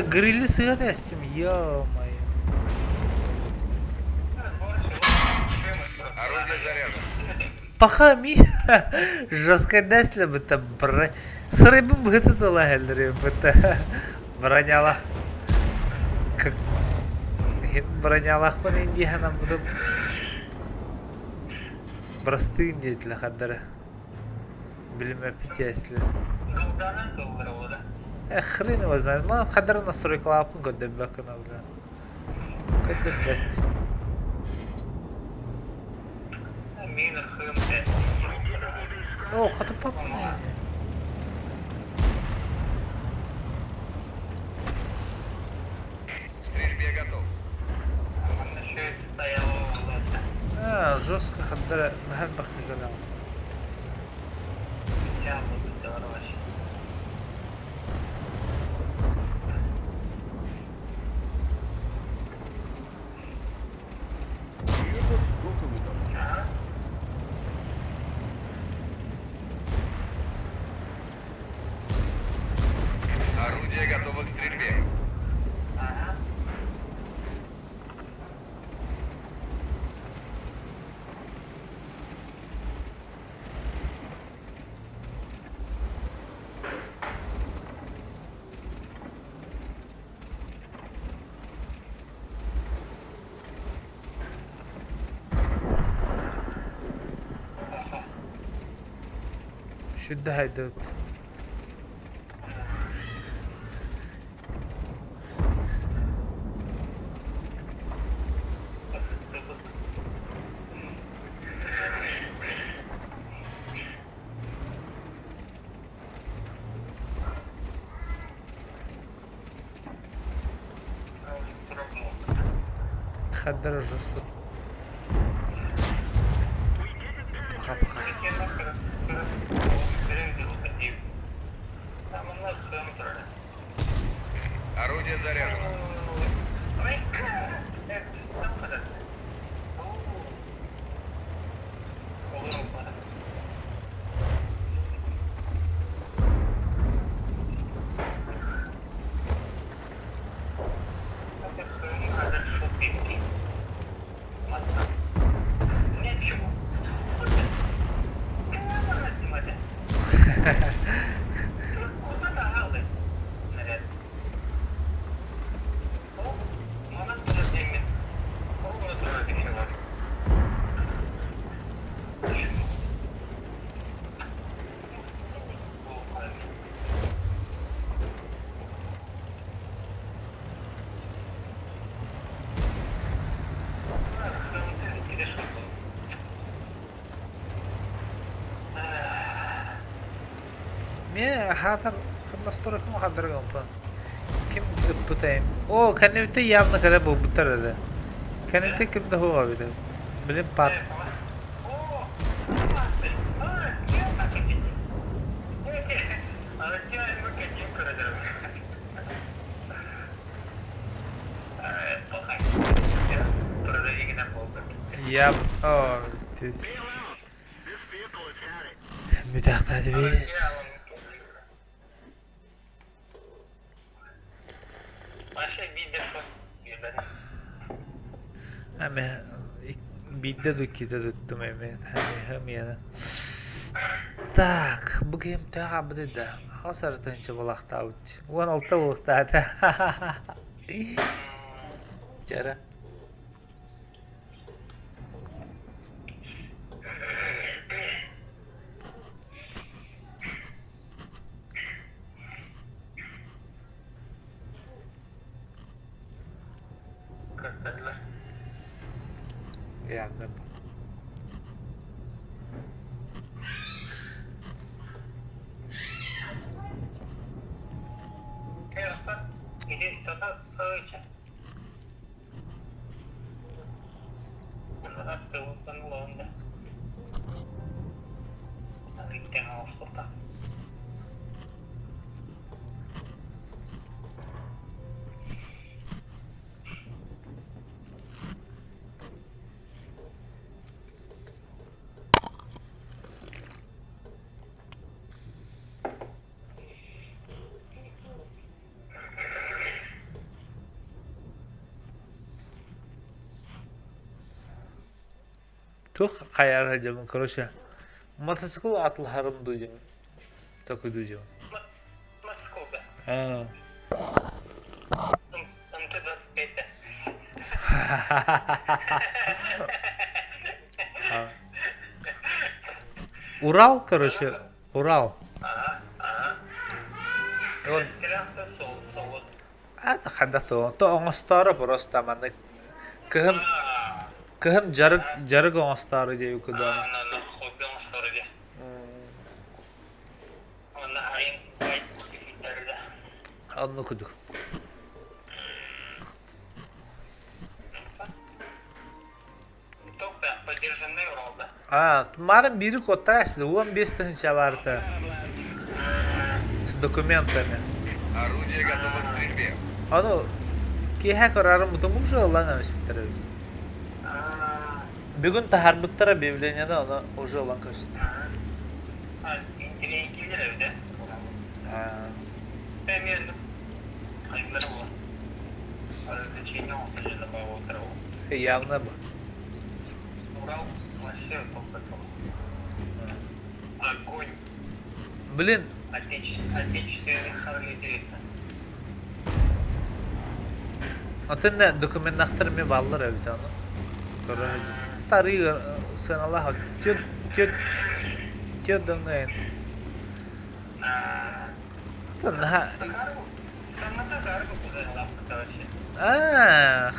Грили сыграть астим, ё-моё. Орудие заряжено. Пахами. Жестко дасли бы там бра. Срыбым гэта тала хәлдере быта. Бронялах. Как бронялах пон инди ханам буду. Простые мне для хаддара. Билме питясли. Хрен его знает. Мана хадыр настройкалап көддөп бакына бля. Көддөп бет. Мина ХМТ. О, хаты попадание. К стрельбе готов. Он еще и стоял в лодке. Жестко хадыр мәхәл бакты гадал. Сейчас буду здорово. Это стоковый дамаг. Ага. Орудие готово к стрельбе. Ага. Şudda haydut. Хаддар жестко. Пока-пока. Орудие заряжено. Мен хатан настройку хаддаргам пан. Ким пытаем? О, каневте явно когда был бутарда. Каневте кимде хуга биде. Билим пат. Я... О, ты... Müdahale edeyim. Ama bidde dükkide tuttum emin. Hem yana. Так, bugün tabi de. Hasaratan çabalak tavut. 16 olukta da. Jara. Yandım. Tuh kayak aja короче. Мотоцикл атыл харым дuyum. Такой дuyum. Мотоцикл, да. МТ-25. Урал, короче, Урал. Ага, ага. И вот Совод. Ада ханда то оңостары просто мана кыһын жарык оңостары деп үкүдөн. На хобби он стороне. Он на один байт фитерда. Анну күдүк. Топта поддержанный уралда. Марым бири коттарас, 15-нче барты. С документами. Орудие готово к стрельбе. Аны кеһә карарым бутумук жылан эмес битерер. Бүгүн тахарбыттар объявлениеде аны уже улан көрсөттү. Интеллигентилер evde. Примерно. Hayırları bu. Arada Çin'e ortacıda bağlı oturuyor. Явно бы. Урал вообще топ-топ. Огонь. Блин, Отечественный Харли Дэвидсон. отын документтар мен баллар эбит аны. Көрөж. Тарih сыналах тёт дөнгөн. Тонха. Самата гаргу куда вообще.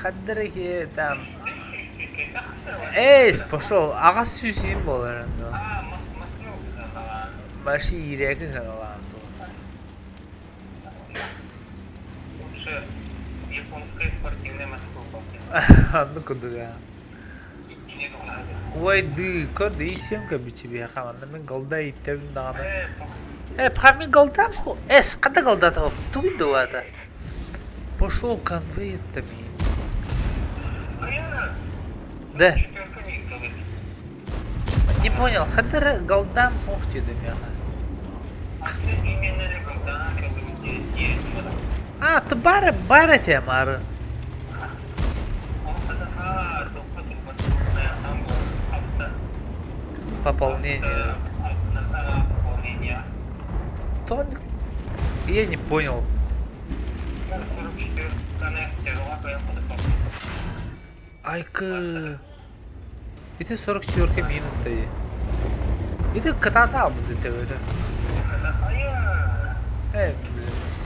Хаддырыки там. Эйс, пошел. Ага сүйсейін болар енді. Москва куда. Башы ирекі қалаған. Лучше японская спортивная Москва. Анны күдіға. Ой, ды, көрді исем көбі чебе қаманды. Мен голда иттебін дағаны. Пхами голдам ху. Қада голда тауып? Туйды вата. Пошел конвейттами. Да. Не понял, хадыр голдам хух дедім яға. Ты бары темары. Пополнение. Тоник? Я не понял. Айка. Это 44 минуты. Это катата будет это. Блин,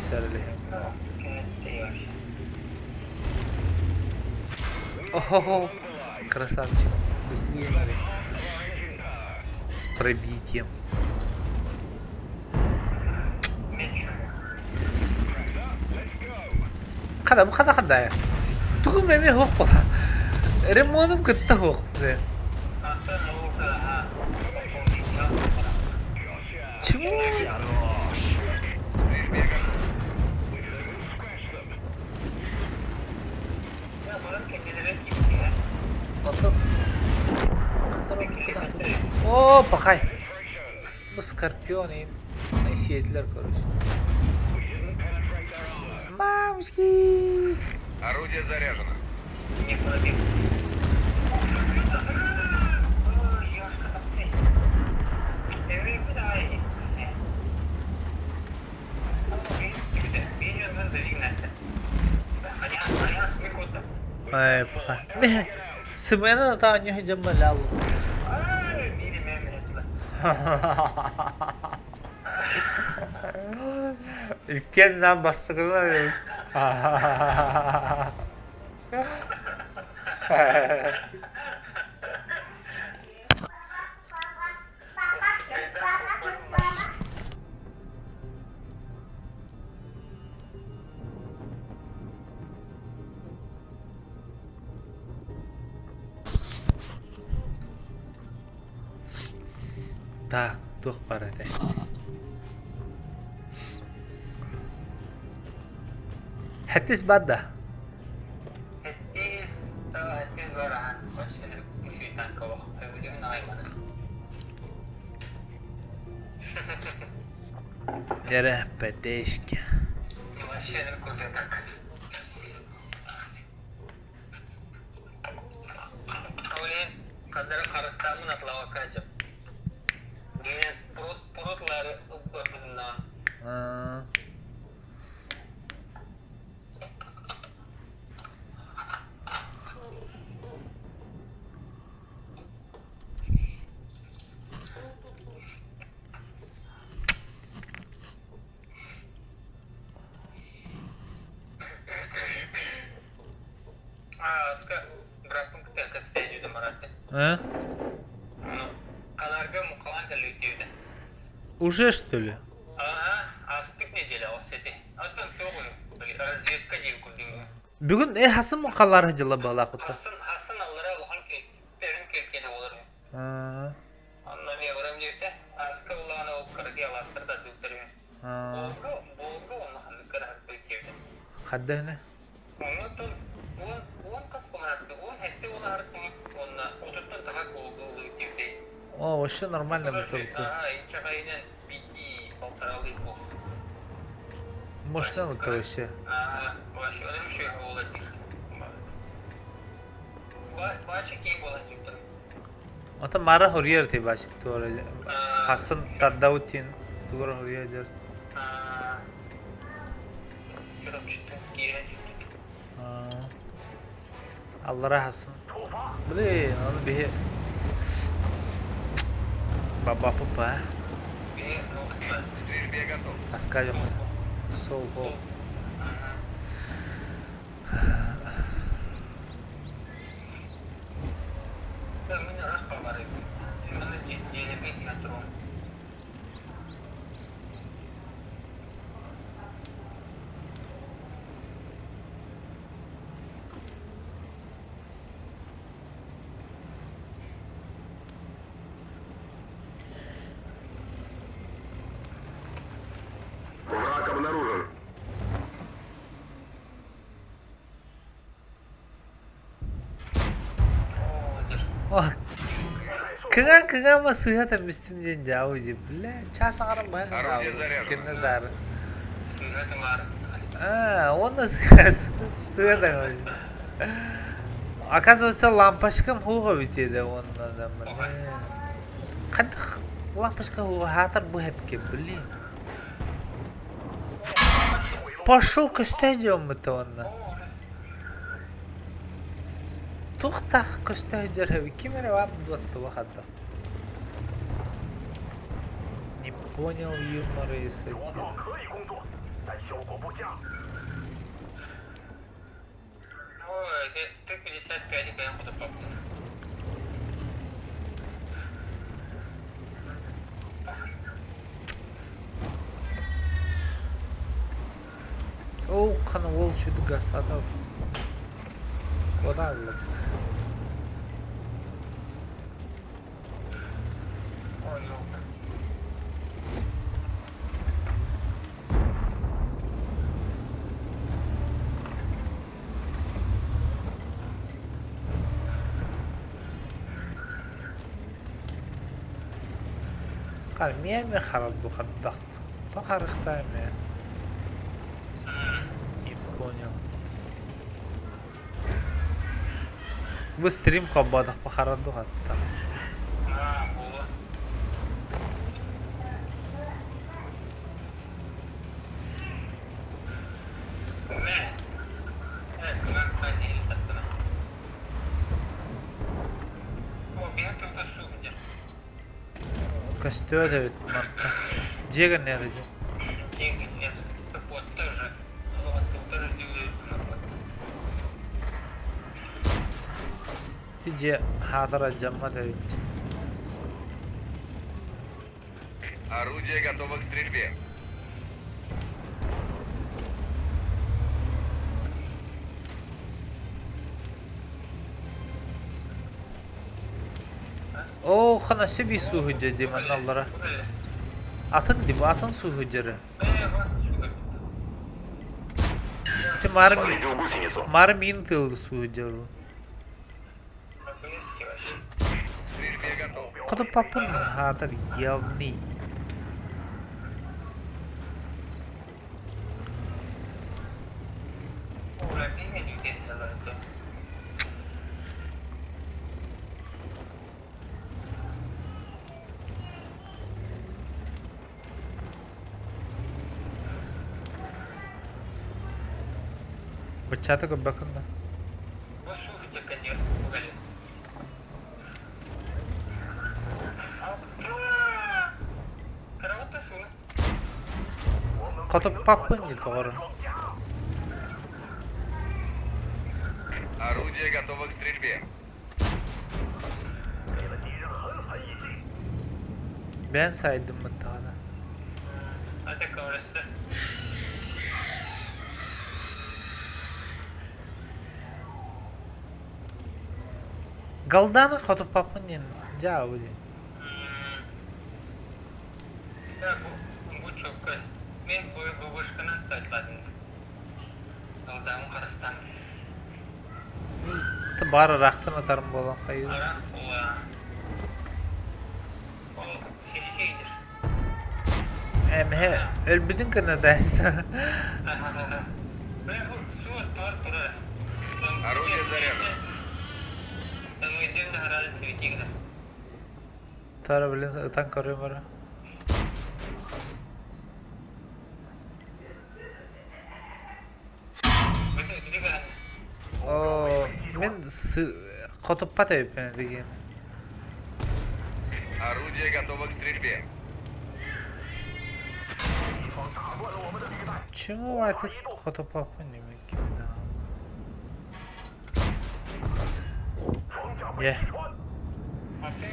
сорли. Ого, красавчик. С пробитием. Хада я. Тугу меме хоп. Ремонтом кытта хоп. Чему? О, пахай. Bu скорпионы сетилер, короче. Мамочки. Орудие заряжено. Не пробил. Ай, пахай. Семена та не джамалял. Ülken lan bastırdılar. Так, тух парадай. Хаттис бадда. Хаттис барахан. Башкелер күшейтан кавах. Өйлігін айманы. Яра пәтешке. Башкелер күшейтан. Олен, қадары қарыстамын атлауа қажып. Генен пұрытлары ұпқырдығынан. аска бұрақтың күтен стадиода мараты. А? Қаларға мұқалан кәлі өтеуді. Уже что ли? Аспек неделя осети. Атан тоғы разведка дейін күлдіңгі. Бүгін хасын мұқалары жылы бала құтты. Хасын аллара ұлған перін келкені олар. Анна мен ұрам дейті, аска ұлағына олып қараки аластырда дүлтірі. Болғы оны қанды қарағып өтеуді. Қадды әне? Он қас боларды, он әтті оларды, онына отырттан тағақ болғы өтеуді. О, вообще нормально бутылки. Инчағайынан бейті полторалы бол. Мощно это вообще. Вообще, он еще олар дейті. Башы кейін болан жүктірі. Ota mara huriyar te başık doğru. Hasan Taddavutin doğru huriyar der. Çorap çıktı, girecek. Allah Hasan. Bile onu bir baba papa. Стрельбе готов. Askacım. Sol hol. Враг обнаружен. Kıgan ama suya da müstimden cavcı bile. Çasakarım bayağı Орудие cavcı. заряжено. Kenne darı. Sığatım var. Onda suya da cavcı. Оказывается, лампочкам хуга битеді онdan da mı? Kadık лампочка хуга hatır bu hep ki bile. Пошел к стадиону-то онdan. Тухтах костяжер heavy камера вам дуатта вахадда. Не понял юмора и сатиры. 可以工作，但效果不佳。 Ой, ты 55 км буду попал. О, қана ол шуды гастады. Ода алып. Ой, ёлка. Қал мен харалду хаддақ. То харықтай мен. Не понял. Вы стрим хабадах по хараду хаддақ. Было. Как ходили тогда? О, бегать тут судья. Костюм да ведь манта. Джега не надо. Деньги нет. Так вот, тоже. Вот, тоже делают. Тиже хадара джамма да ведь. Орудие готово к стрельбе. О, хана себе сухуджа деман аллара. Atın dibi atın suhucları. İşte Повредил гусеницу. marım intildi suhucları. Стрельбе готов. Kadı papın hatar yavni. Bachata ko bakın da. Kadı papın yıl doğru. Орудие готово к стрельбе. Ben saydım mutlaka. Hadi kıvrıstı. Galdana xotup papın cevabı. Ya bu çok kötü. Men bu başkana saytladım. Aldamın karısından. Bari raqtın atarım bolan qayız. Ara ola. O şeydir. He, ölbüdün kına dasta. Ben bu su tur. Орудие заряжено. Ben ödüğümde herhalde sivitiğine. Tara bilin ıtan koruyorum ara. Bir de Oo, men xotup patayım ben degen. Орудие готово к стрельбе. Чему айтып xotup papın demek ki? Ye.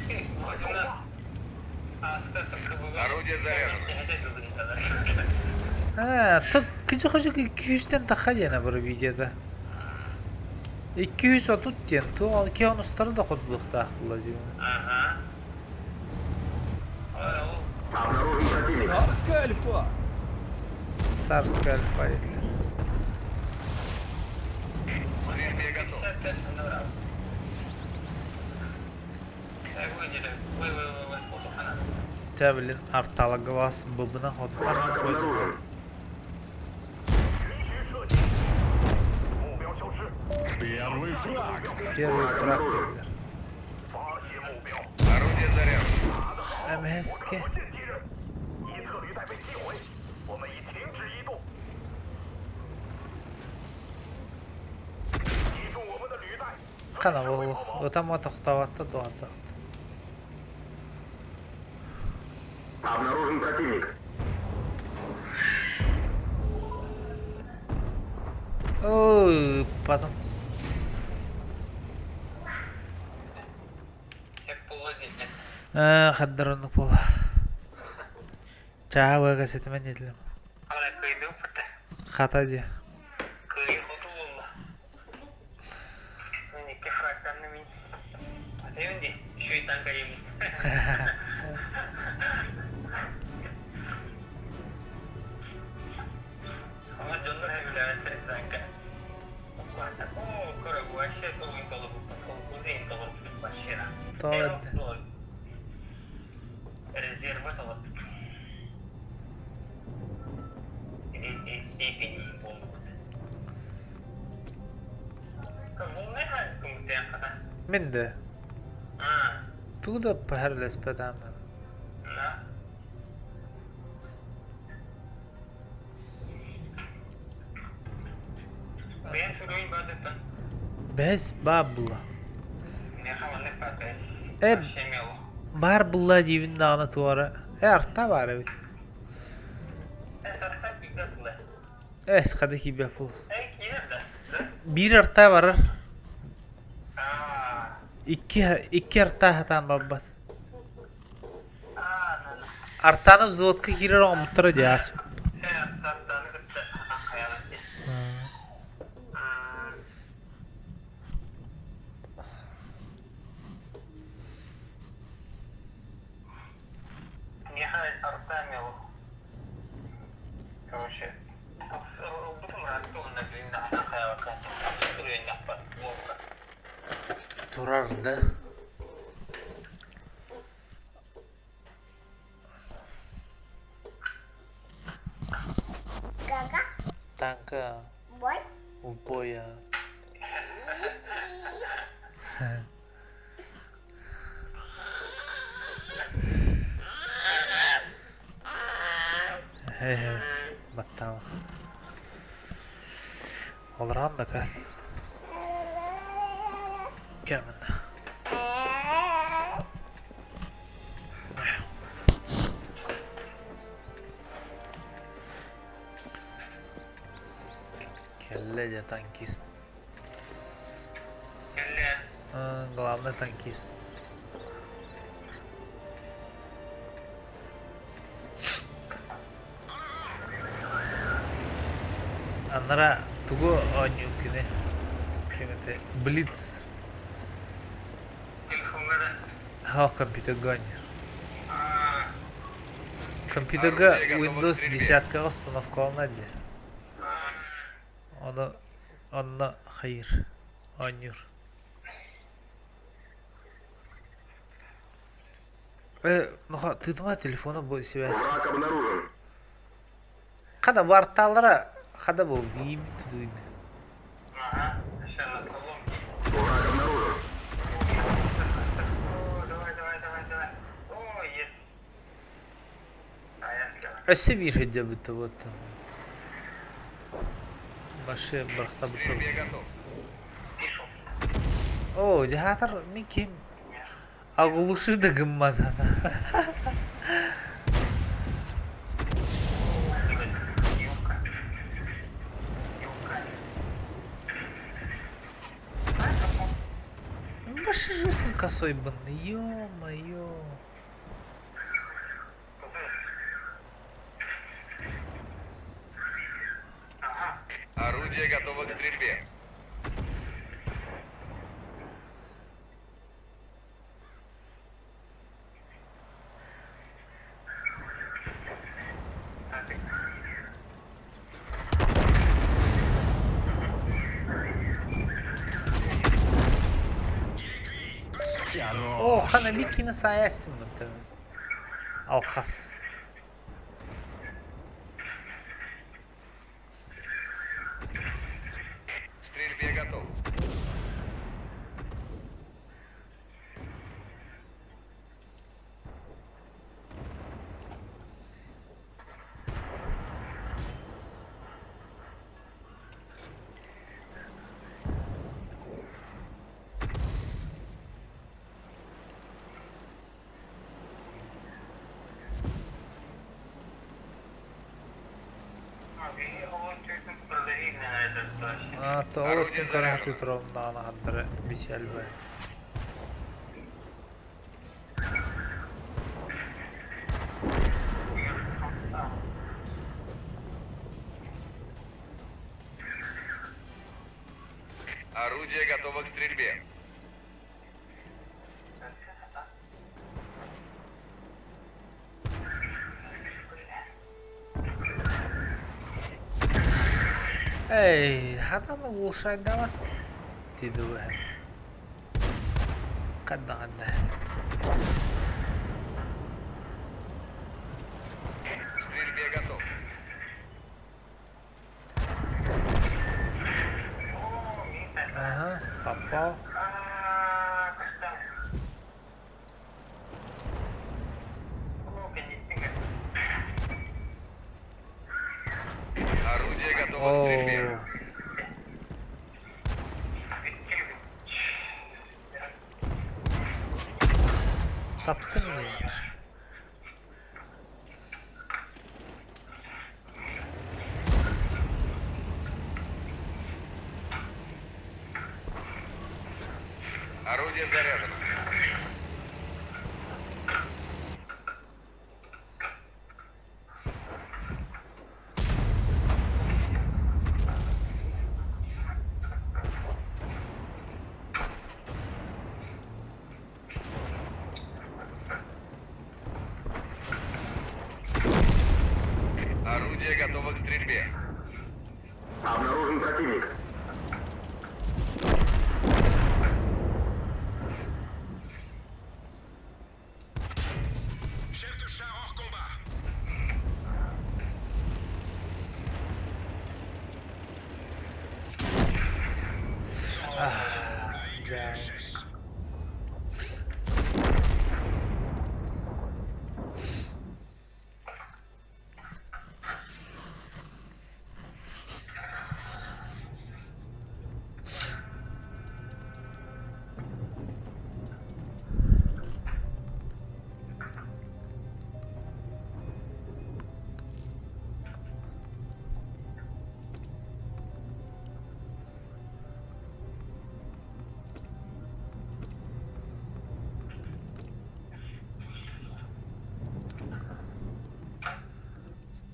Çünkü başına asker tıkkı Орудие заряжено. Ha, tık küçük 200'den daha yana bir videoda. 230 diyen tu al ki onu starı da xotuluk da akılacağım. Aha. Царская альфа! Sarskal fayetler. Стрельбе готов. Cabilin artalığı vasın bubuna xotup papın. Первый фраг! Первый фраг dediler. Орудие заряжено. MSK. Kana bu otama toxtavattı doğardı. Обнаружен противник. Oy, pardon. Hep pullu dizim. Xaddaronluk bola. Çağa gazetime dediler. Ama kıydı fıtı. Xata diye. Kıyı kutu oldu. Ben iki fraktanlı min. Atayım di. Şeytan kayım. Ama canlar hep üniversite sanki. O kara bu aşağı tolun tolu bu kuzeyin tolu bu başına. Doğru. Резерва тolu. Степени полностью. Кому не нравится, кому ты охота? Min de. Tu da paharles pedamel. Да. Ben sürüyün badettin. Bes babula. Ne havalı patay. E Şemelo. bar bulla divin dağına tuvara. Arta var evet. Sarsa bigatlı. Es kadaki bapul. Nerede? Bir arta var. Aa. İki arta hatan babbat. Nana. Artanı vzotka girer omuttura dias. Sen sarsanı gitti. Hayalet. Nihayet Artemio. Короче, bütün reaktörün üzerinde ana hayatı sürüyor yapar. Turardı. Gaga, Tanka. boy, Boya. Hehe. Battama. Olur anlaka. Kemen. Kelle de tankist. Главный танкист. Анара туго онюкине. Кемете Блиц. Телефонları. Ха компьютер гонь. Компьютерга Windows 10 установкаланады. Онна хайыр. Онюр. Ну-ха, ты дома телефона будет связь. Враг обнаружен. Когда варталара, когда был гейм тудуйны. Ага. Сейчас напробуем. Враг обнаружен. О, давай. О, есть. Öse bir hece bitti bu tam. Başı bırakta bitti. Стрельбе готов. Oo, jahatar ni kim? Aguluşu da gımmadan. Başı жесткий косой был. Ё-моё. Орудие готово к стрельбе. О, хана бикини sayesinde tabii. Alkas. К стрельбе готов. А то вот карат утром на надре бичелбе. Орудие готово к стрельбе. Эй, хатаны улушай давай. Тиді бе. Қадда. К стрельбе готов. Ага, попал. Орудие готово к стрельбе. Ооо. Таптın mı? Орудие заряжено. Орудие готово к стрельбе. Обнаружен противник. Chef de char hors combat. Güzel.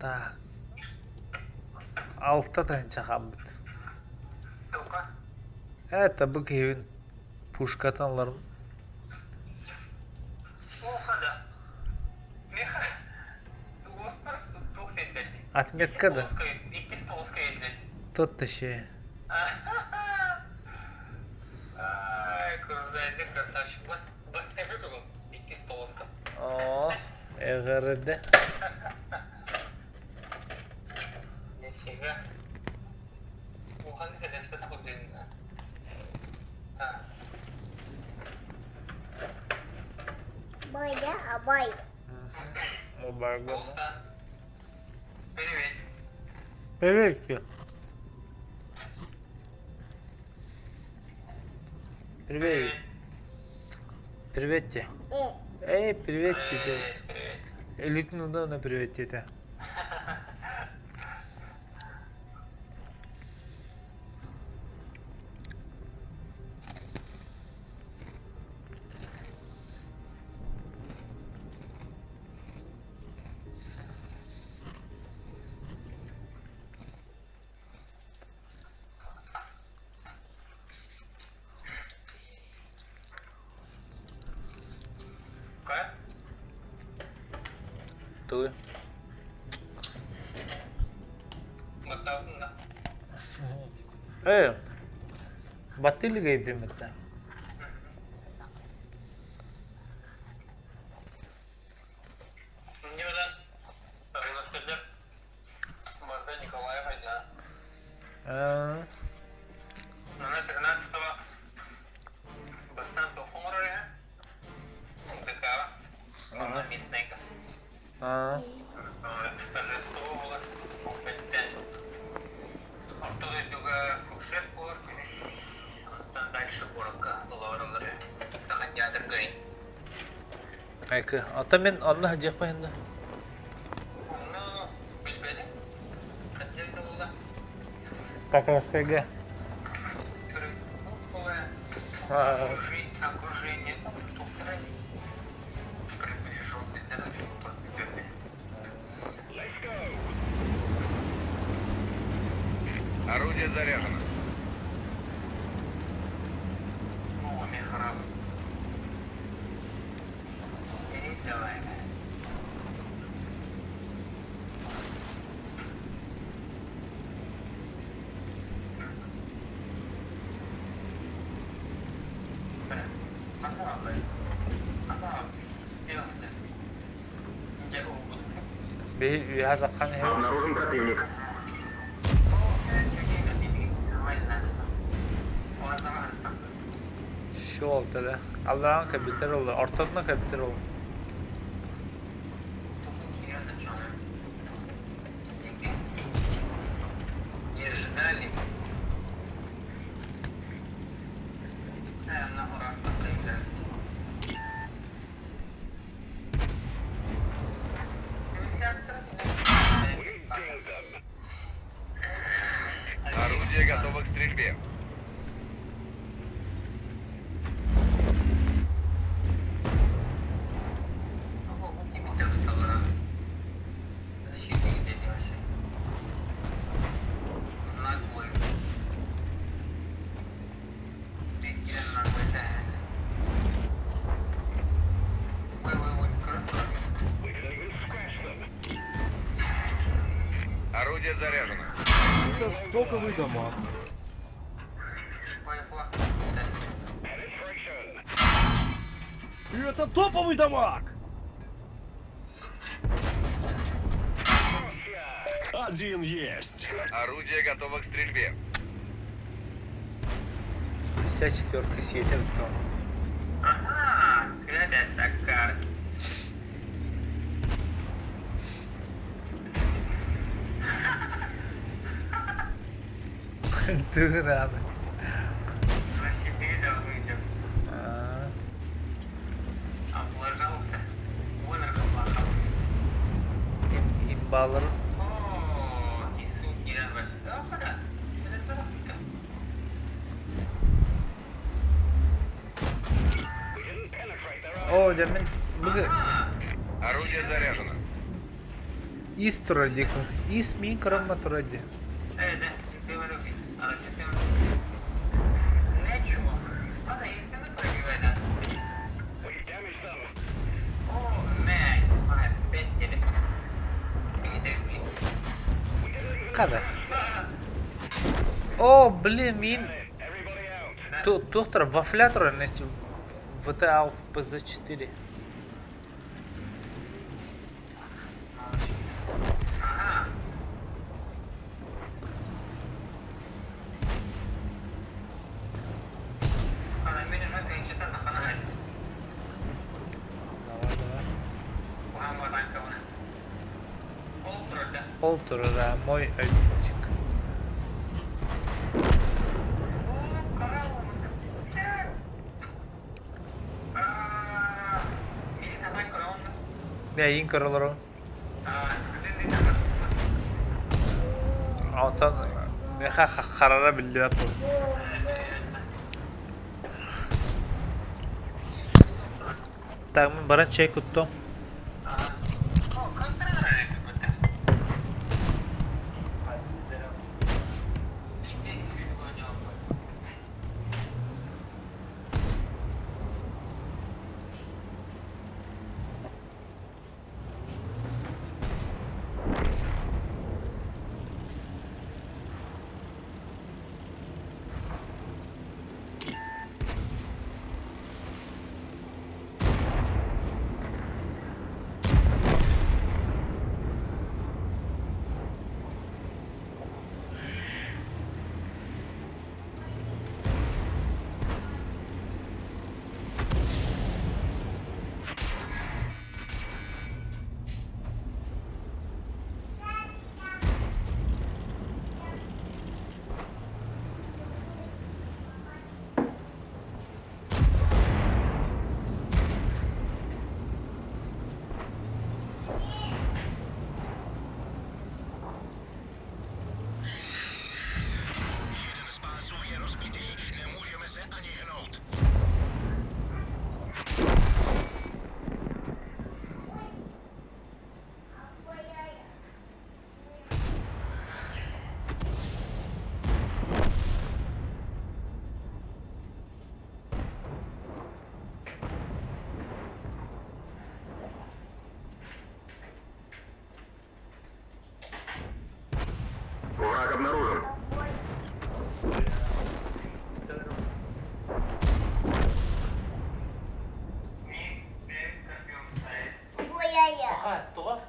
Так. Алтта тайынша қабыт. Тука. Это бұл кевін пушкатан аларым. Оқада. Меха. Туғоспарс туқ сетен. Отметка да. Иккис полоска еден. Тот ше. Ай, крузайте, красавчик. Бас тебе туғын. Иккис полоска. О, эғарыды. Нефига. Оған кәдесті құдын. Бой, да? А бой. Мобарга. Полоска. Привет. Привет. Привет. Привет тебе. Эй, привет тебе. Привет. Элитный удобно привет тебе. Как? Ты? Батавна. Баттылы гейбим это. Не одан. Велосипедер. Марта Николаева, да. Она 13-го. Бастан Тухумурия. Такава. Она местненька. Торжествовала. Оттуда juga фуршет было. Дальше городка была оралары. Сағат ядыр гайын. Айкы, ата мен Аллах жақпайында. Оны білбедім. Қателді болды. Какаскайга. Түрік болды. Окружение. Приближенный дорогой. Let's go. Орудие заряжено. О, мехраб. Давай. Bir yazıkan ev. Обнаружен противник. Şu oldu da. Allah'ın kapiteri oldu. Ortadan kapiteri oldu. Не ждали. На урок поиграть. We ding them. Орудие готово к стрельбе. We can even scratch them. Орудие заряжено. Это стоковый дамаг. Penetration. И это топовый дамаг! Один есть. Орудие готово к стрельбе. 54-ка сетер там. Ага, связь такая. Dur abi. На себе да выйдем. Облажался. Умер хабахал. İmbaları. О, и суки, да, ваш. Да, хода. Это правда. We didn't penetrate their O demin bugün Ага. Орудие заряжено. İz turadi. İz mi kırılma turadi. Evet, Severovi. Aracı Severovi. Ne çuva? Bana istedim böyle güvenen. We damaged them. Oh, man. Hayır, ben dedim. Bir de bir. Kadar. О, блин, мин. Everybody out. Тут доктор вафлятора на ВТА в ПЗ-4. Aha. Ana beni zaten içinden de bana hayır. Muhammed Ankavana. Olur orada. Олтер, да, мой обидчик. Я инкорлору. Алтан меха харара билиапу. Так, мы баран чай куттом. Враг обнаружен. Ой-ой-ой.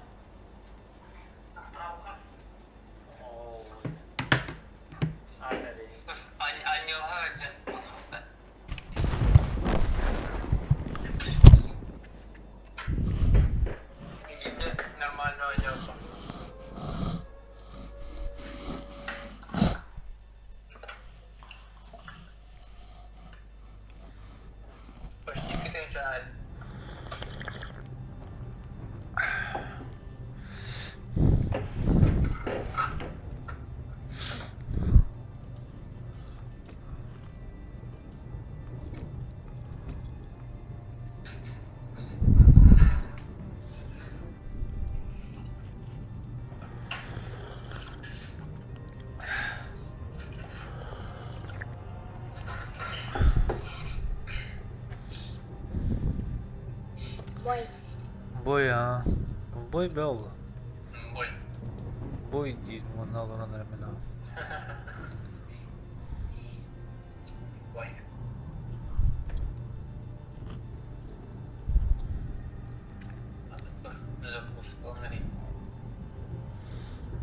Нормально oynuyorsun. Почти кидаю. Бой. Бой, а. Бой бел. Бой. Бой ди, монал ранамена. Бой.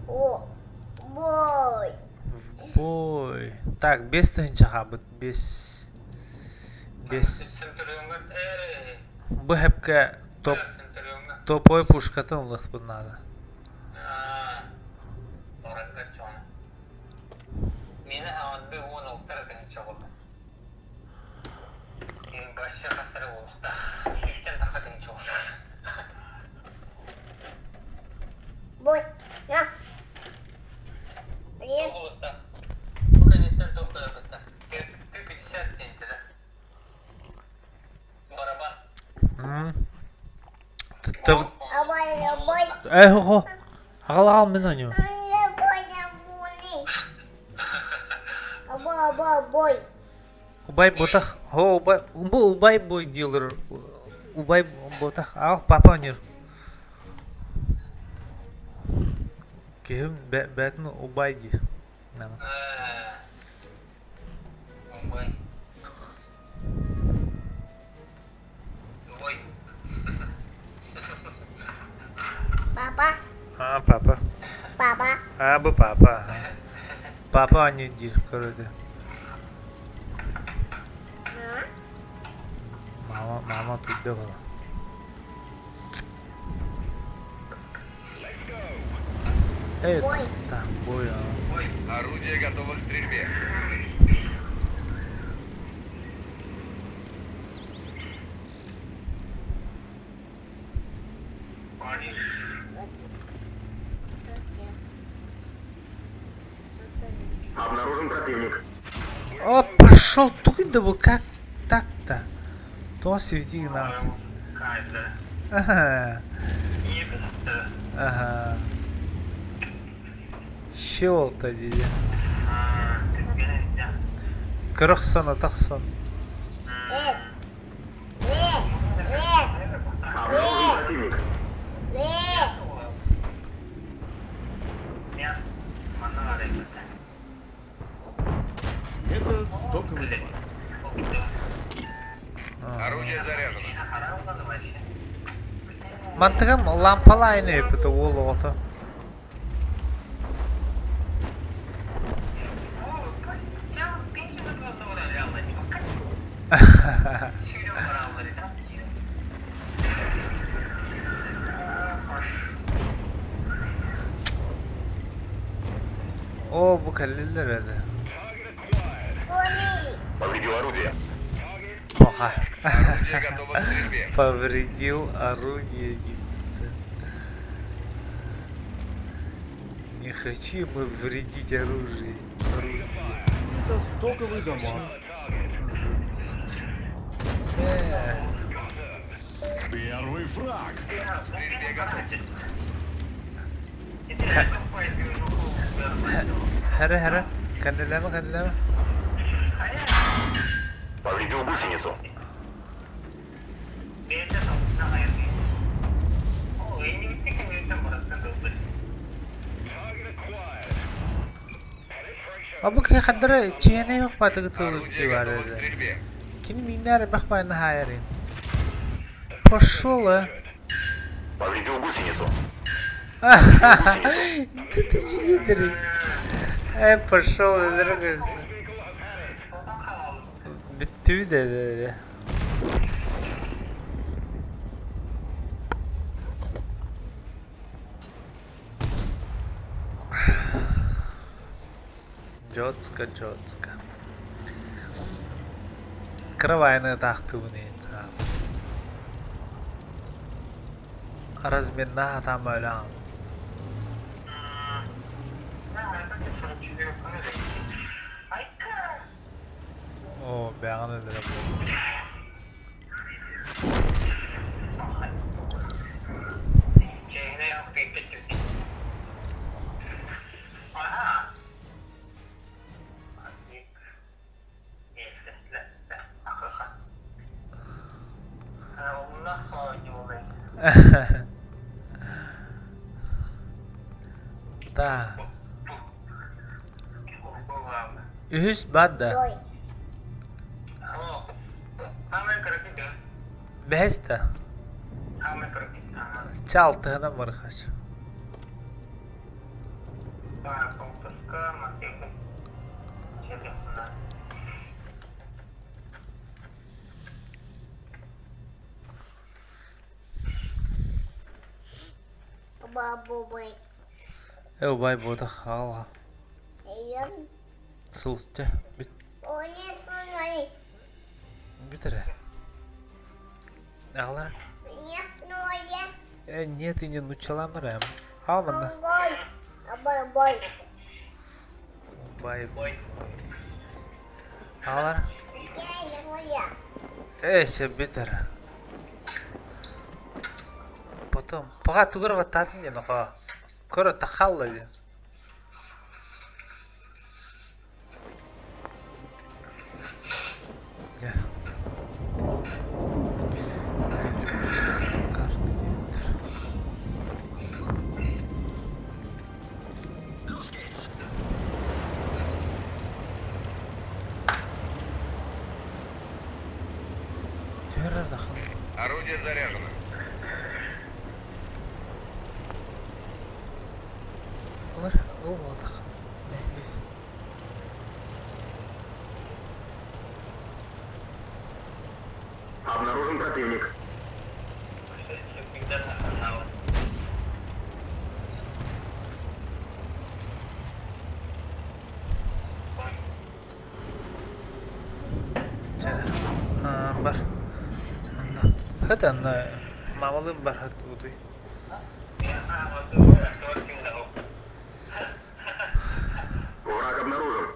О, бой. В бой. Так, без тынчаха, без... Центурионга. Бу хепке Центурионга. топовой пушкатын лыхпын надо. Оракка чоны. Мені аванды 16 тынча болды. Башка кастары болықта. Сүйіктен тақа тынча болды. Бой. На. Привет. Болықта. Бұл кәнеттен тоқта өтті. 50 тентеді. Барабан. Ты... Давай, бой. Хо. Al men onu. Anne boya buni. Boy. Ubay botak. Ho ubay. Bu ubay boy diyorlar. Ubay botak. Al papa onur. Kim ben ubay di. Nama. Boy. Papa. Ah papa. Papa. Ah bu papa. Papa onu di körüdü. Mama tuttu bana. Evet. Tamam bu ya. Орудие готово к стрельбе. Обнаружен противник. О, пошел туда, вот как так-то? То свети нахуй. Ага. Ага. Щел-то диде. Кырықсан, атақсан. Обнаружен противник. Это стоковый дамаг. Орудие заряжено. Мантыгам лампалы aynı yapıda oğlu otu. О, bu kalliler öyle. Повредил орудие. Поха. Орудие готово к стрельбе. Повредил орудие. Не хочу мы вредить оружие. Это стоковый дамаг. Первый фраг. К стрельбе готов. Hara. Kendileme. Повредил гусеницу. Abu ki kadar çiğne yok patı tutulur Орудие готово к civarı. стрельбе. Kim minler bakmayın hayırın. Пошел, а. Повредил гусеницу. Ты читеришь. Пошел, дорогой. Bitti de. Жёстко. Кровайная тахтуни. Размерна там оля. О, бяганы да. Да. Ühüs badda. Behesta. Çалтığına mırkaç. Бабубай. Ubay burada hala. Eyvah. Sulca. O ne sonra? Bitir. Ağlar. Нет, но Нет, и не научила мрем. Алмана. Бой. Бай. Ağlar. Все, битер. Потом. Пока тугрова татни, но ха. كرة تخلل. Орудие заряжено. Обнаружен противник. Бар. هذا أنا معمولين برهت ودي. Враг обнаружен.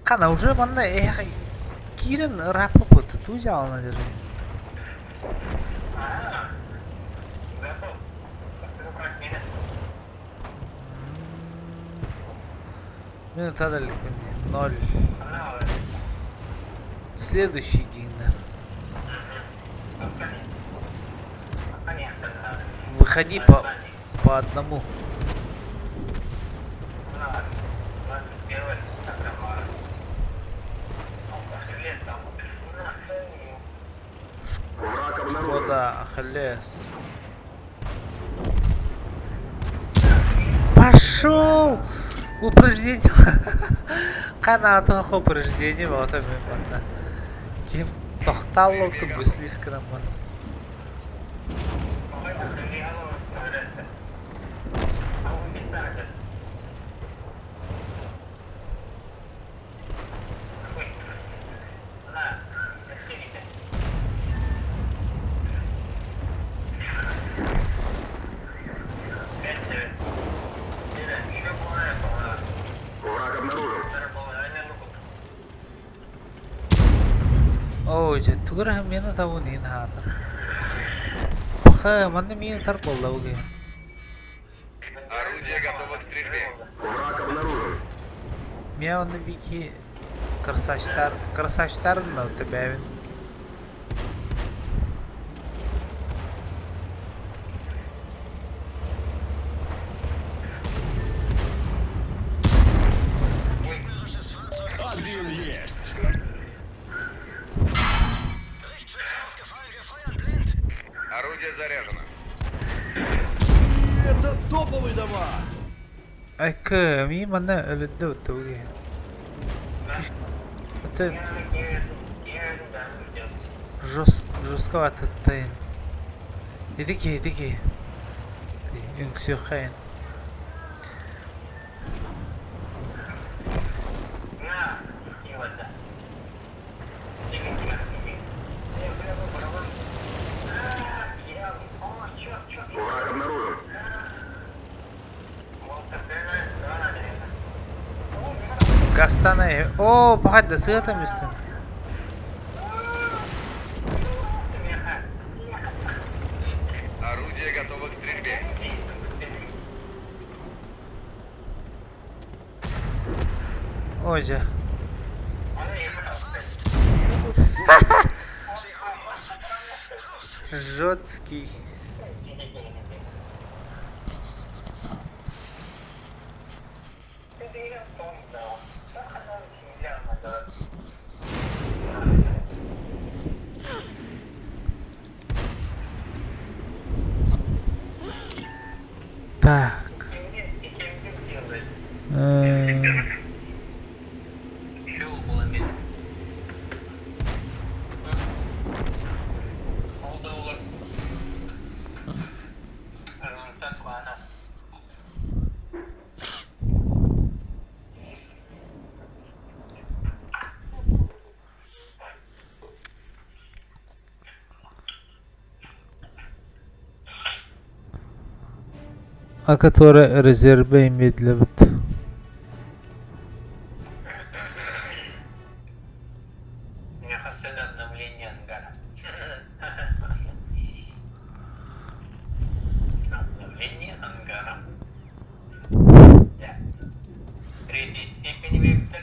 Kana уже mana kirin rapoput tu jalan aja. Минут это 0. Следующий день. Выходи по одному. Враг обнаружен. Шкода, Ахиллес. Пошел! Упражнение. Канатах упражнение вот это именно. Кем тохтало то гусли скрамбан. Враг обнаружен. Ой, же тугра мена табу нин хатар. Паха, манне мина тар боллауге. Орудие готово к стрельбе. Враг обнаружен. Меня он бики красавчтар на тебя. Один есть. Орудие заряжено. Это топовый дамаг. Ай-ка, ми манне ölüdü tuğge. Это жестковато тайн. Иди. Юнгсюхайн. Враг обнаружен. Гастана. О, бахад да сыта мистер. Орудие готово к стрельбе. Ой же. Жёсткий. Так. которые резервы медлят. Неожиданное обновление ангара. Обновление ангара. Да. Третьей степени вектор.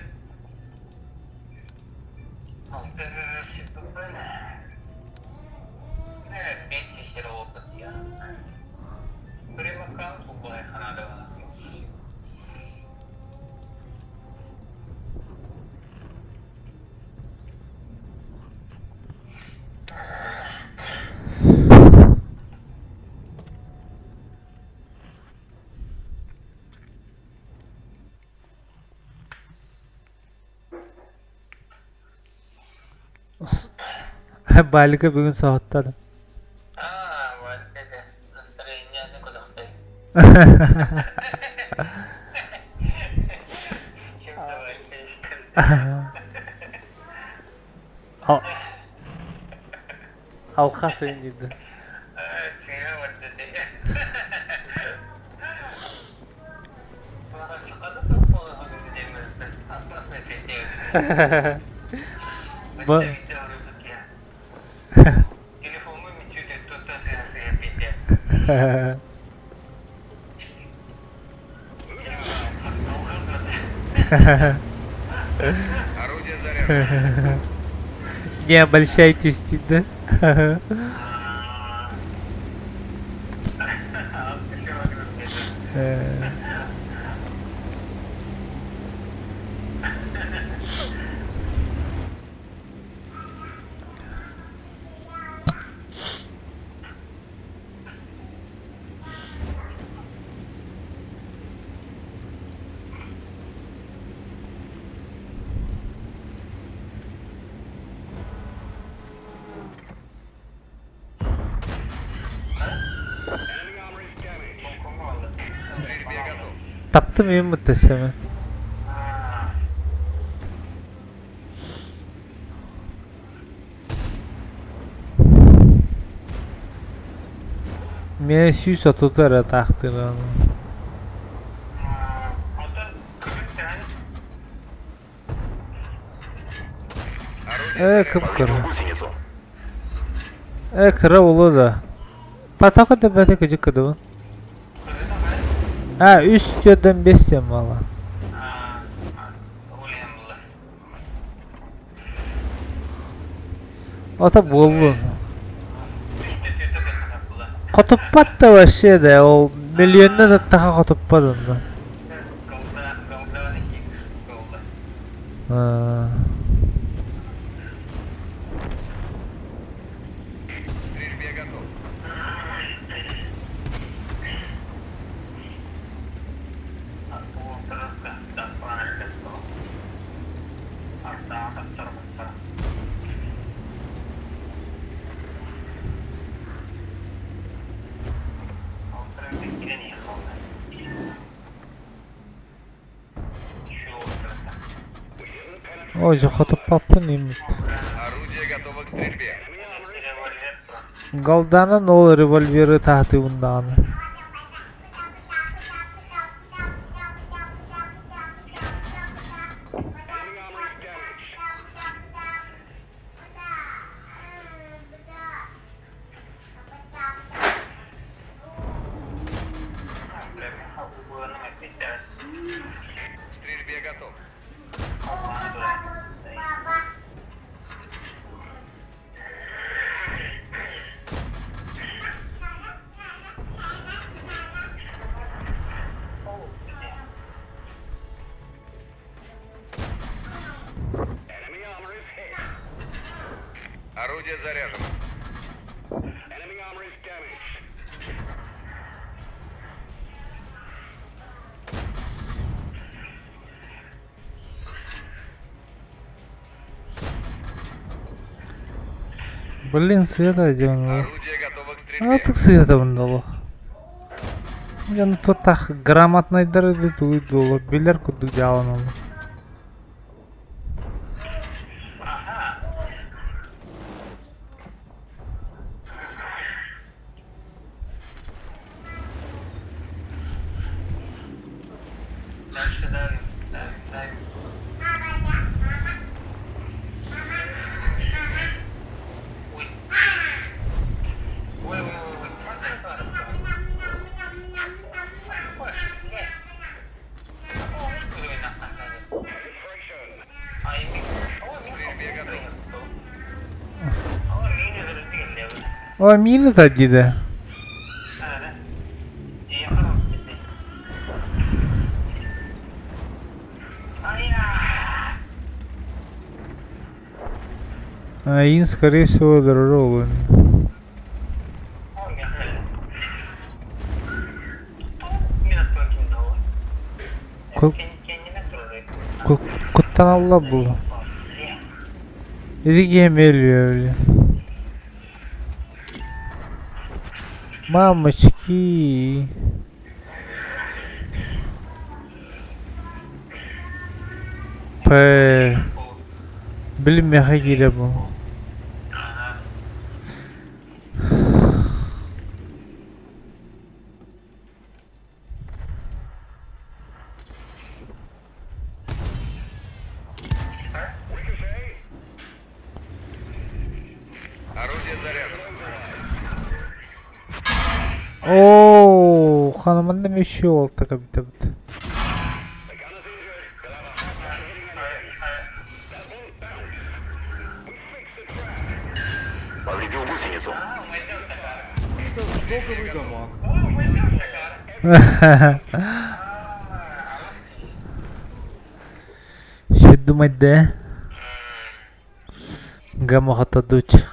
Бесящий опыт я. Примыкал любая ханадова. Балика бүгін сағаттады. Вот это настроение куда стоит. Алқасы дейді. Орудие заряжено. Не обольщайтесь, да? Стрельбе готов. Таптым мен мүттесемін. Meni suysa tutar taqdirini. Kıpkırı. Гусеницу. Kıra ulu da. Pataka da bete gıcık kıdı bu. Ha üst yerden besleyem valla. Ota bollu. Kotuppat da var şeyde o milyonda da daha kotuppat onda. Стрельбе готов. Ой, же kotuppat neymiş. Орудие готово к стрельбе. Galdanın o revolveri tahtı bundan. Стрельбе готов. Орудие заряжено. Блин, света идем. Орудие готово к стрельбе. А так света вон Я ну то так грамотно дары туйду, билер куду дялано. О, мины тади да. А ин, скорее всего, дорогой. Kutan Allah bu. Dedi ki emeliyor öyle. Мамочки. Блин, мяха гиля bu. Орудие заряжено. Oo, hanımın da meşhur oldu tabii tabii. Повредил гусеницу. Блоковый дамаг. Что думать, да? Гамохата дуть.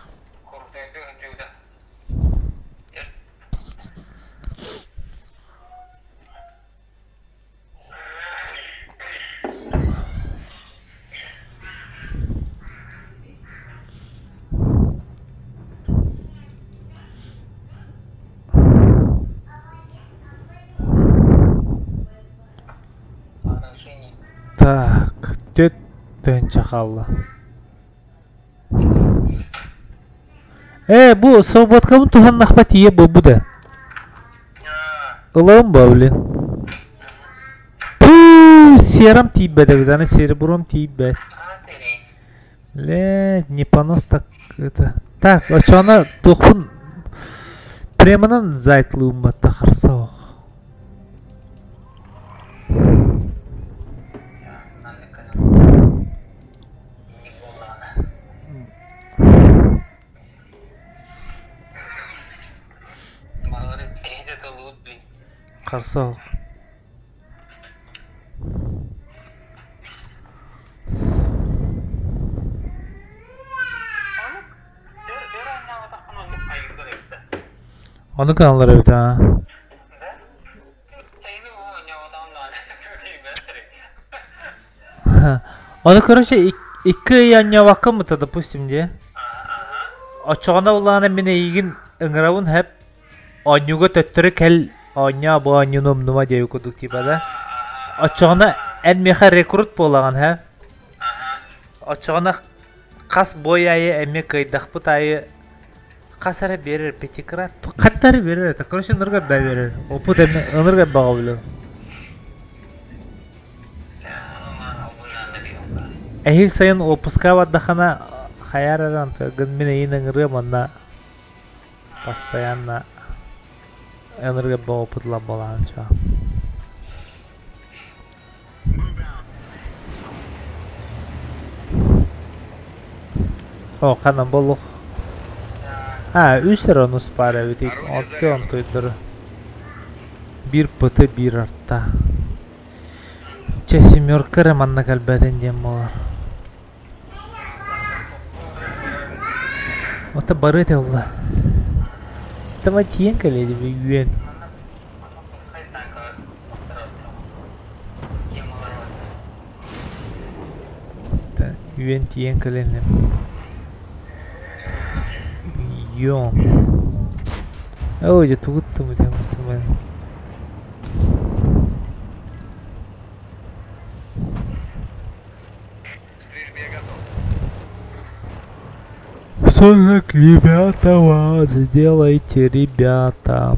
Так, tötten çakallı. Bu Sobotka'nın Tuhan Nahbatiye bu da. Ulan bu блин. Сером тибет, да, серебром тибет. Не понос так это. Так, а что она тухун прямынан зайтлы умматта харсоо. Харсоо. Onu kanallara bir tane. Onu короче iki yannya vakam mı допустим diye. Açığına ulan emine ilgin ıngıravun hep anyuga töttürü kel anya bu anyunum numa diye okuduk tipe de. Açığına en meha rekrut bolağın he. Açığına kas boyayı emme kıydak butayı kasara verir petikra katları verir ta короче nırga da verir. Oput emme nırga bağı bilir. Ehil sayın опускава дахана хайарадан тагын мене иныңры мана постоянно энерго боо путла боланча. О, канам болух. Үстер onu спара витик. Он тойдыр. Bir pıtı bir artta. Семерка романна калбаден дем болар. Ота барыт олла. Тама тиен каледи бе юен. Юен тиен каленем. Юен. О, я тугутту му темасы мен. Сорок, ребята, вас сделайте, ребята.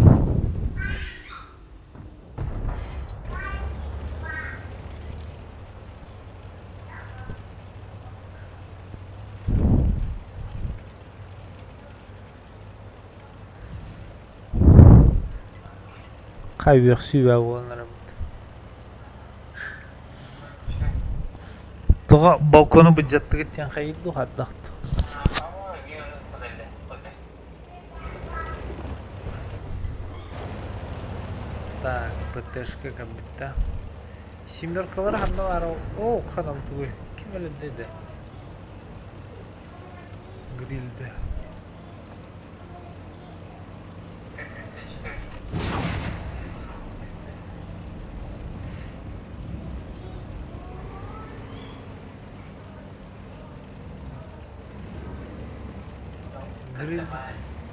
Какая версия волнует? Только балкону бюджет третий хайду хаддахт. ПТшка кабитта. Семеркалар ханна бар. О, ханам тугы. Ким эле де? Грилде.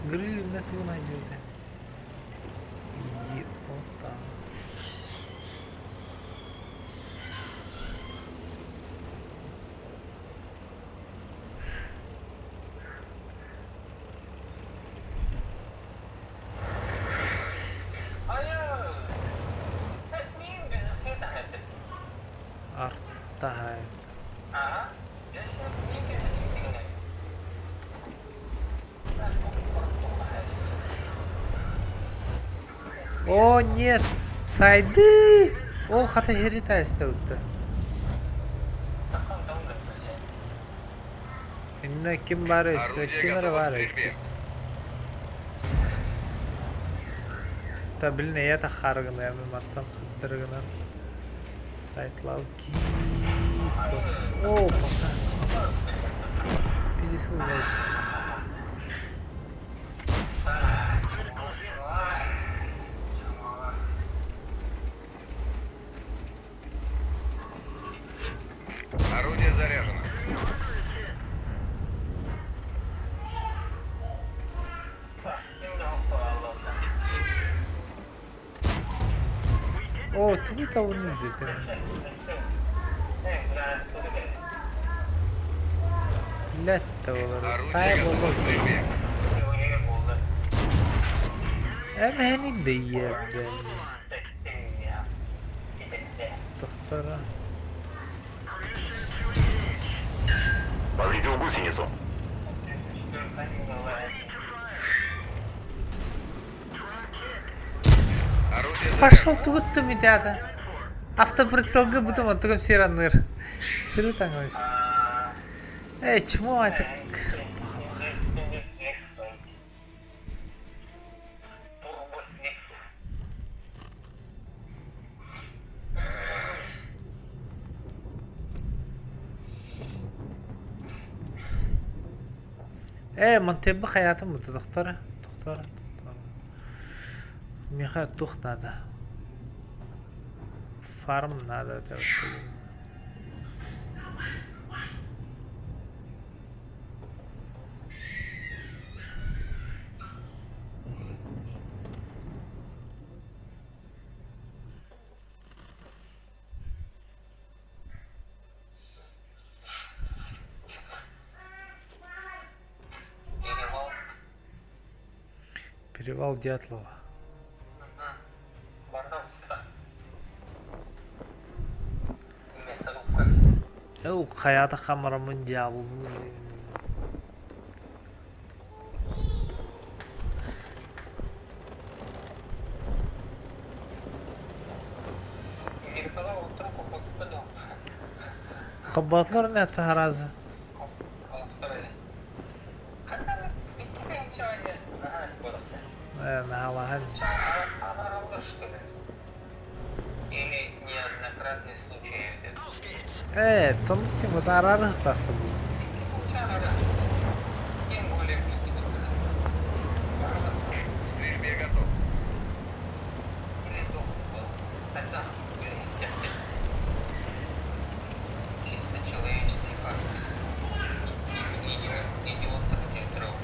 Гриль на ту найдете. Идиота. Артта. Ага. Я сегодня не пересветил. О, нет! Сайды! О, хата херита истеутта. Инна ким бар есе? Кимер бар есе? Та билин эята харгына, ями маттан кыттыргынан. Сайтлау ки... О, пока. Пидисыл зайт. Орудие заряжено. О, тугу того не ждет. Летто olur. Sahip olur. Hemen de yerde. Doktora. Повредил гусеницу. Орудие Пошел тут ты медяда. Автоприцелга будем от того все раныр. Сыры там есть. Эй, чмо это? منتبه حياتهم دكتورة دكتورة ميخا توخ نادا فارم نادا Перевал Дятлова. Hayata kameramın cevabını Kabatlar ne tarazı? Налагать. Или неоднократные случаи. Там вот арарах так. Тем более Стрельбе готов. это чисто человеческий фактор. Идиот такой дров.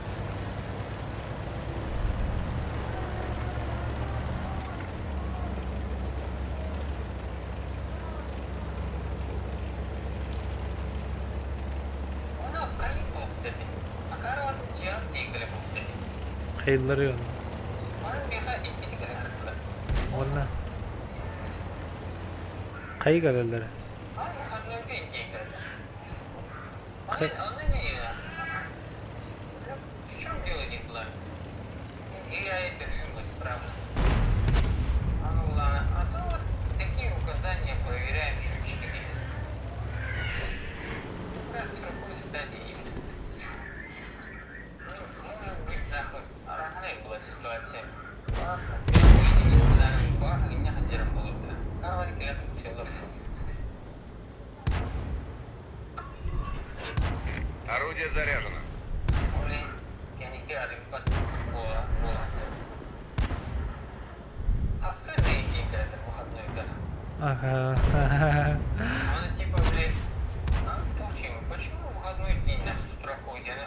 Hayırları yok. Onlar. Kayı galerleri. В чем дело не было? Я это все исправлю. А ну ладно, а то вот такие указания проверяем счетчики. Раз с какой стадии? Может быть, нахуй, разная была ситуация. Бах, не знаю, бах, и меня жерім болады. Нормально келеді, все olur. Орудие заряжено. Блин, кемеге арифат бола. Қасы не екен келеді выходной. Ага. Она типа, блин, почему выходной день нас с утра ходит?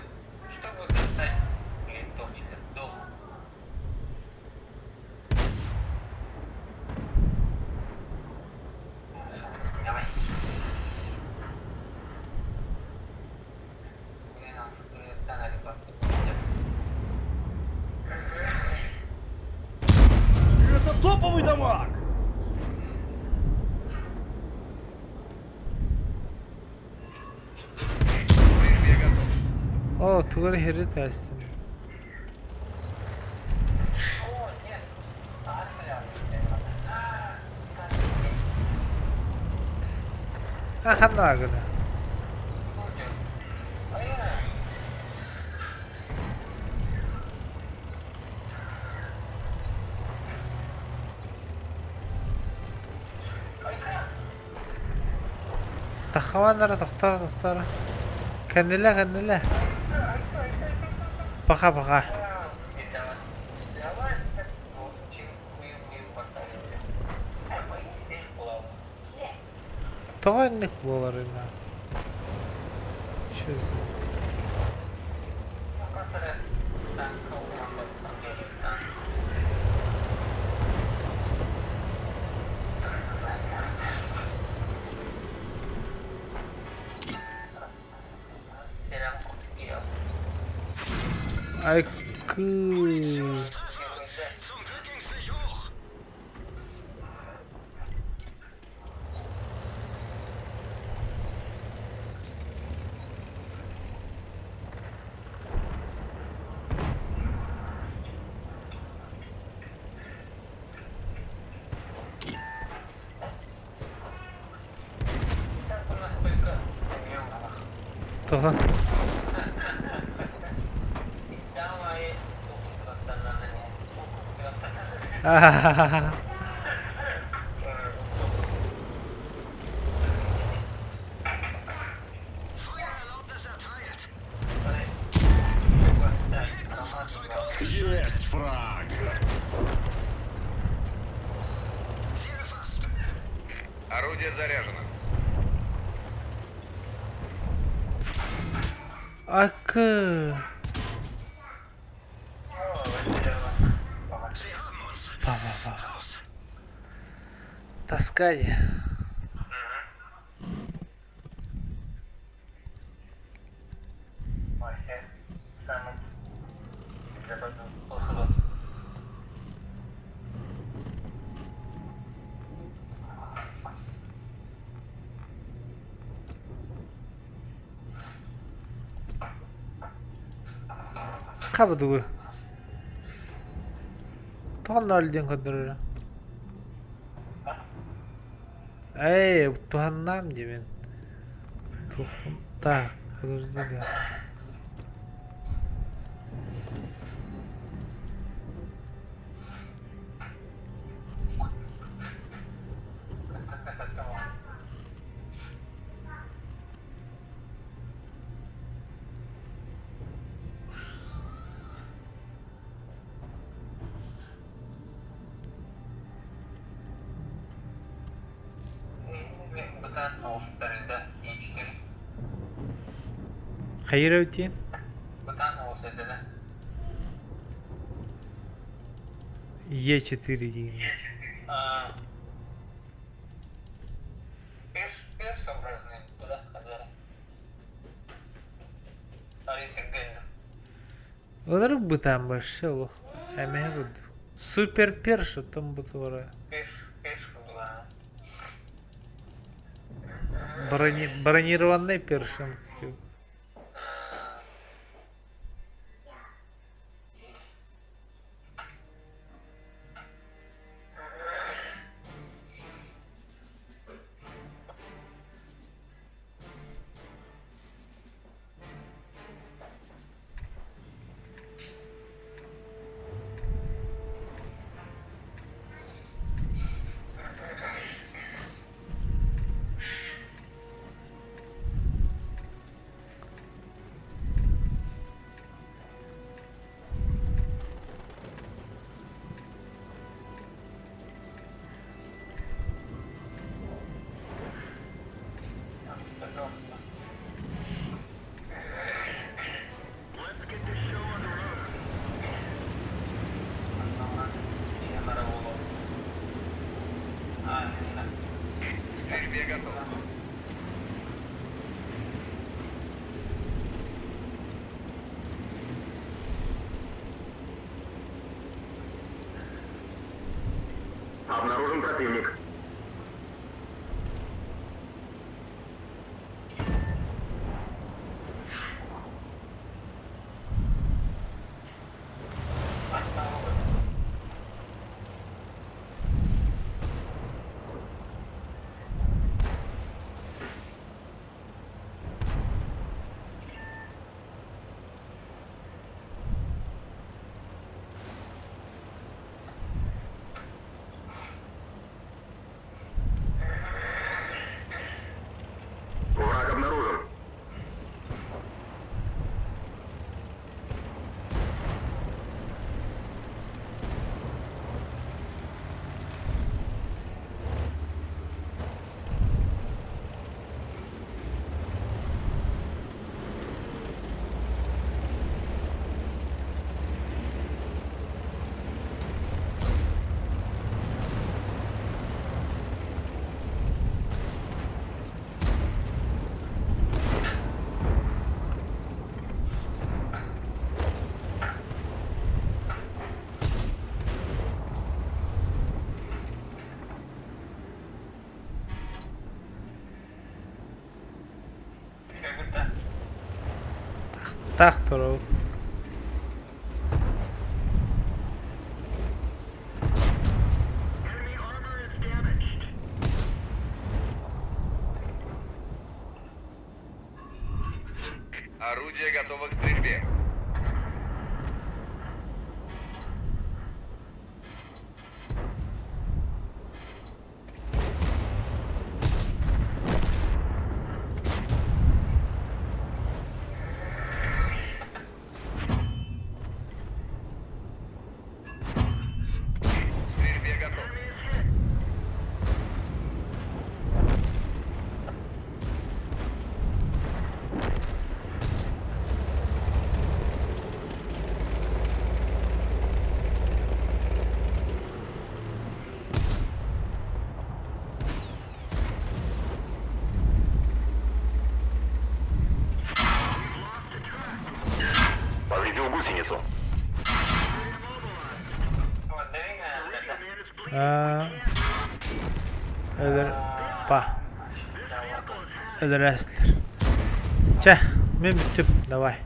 Чтобы достать, блин, точно, дома. Давай. Блин, он тонали бабки. Это топовый дамаг! Прижмия готов. О, тугар хири тастин. О, нет. Ахан нагана. Тахаванара тахтара. Каннила. Пока. Тойник боларына. Чөз. Ай кы. То. Ахахаха. Есть фраг! Орудие заряжено. Ак. Па. Таскать. Кабыдугу. Тухан альден кадыры. Эй, туханнам демен. Тухан. Так, подожди. Бытан ауыстырылды E4. Hayır öteyim. Бытан ауыстырылды. E4 diyeyim. Пеш образный, куда ходили. Оригинально. Олар бутан başı ol. Hemen budu. Süper perşo tam budu Пеш ходила. Бронированный першин. Обнаружен противник. Враг обнаружен. Так, турау. Орудие готово к стрельбе. К стрельбе готов. Повредил гусеницу. Öder pa. Öderestler. Че, мен bittім, давай.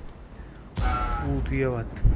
Утуя баттым.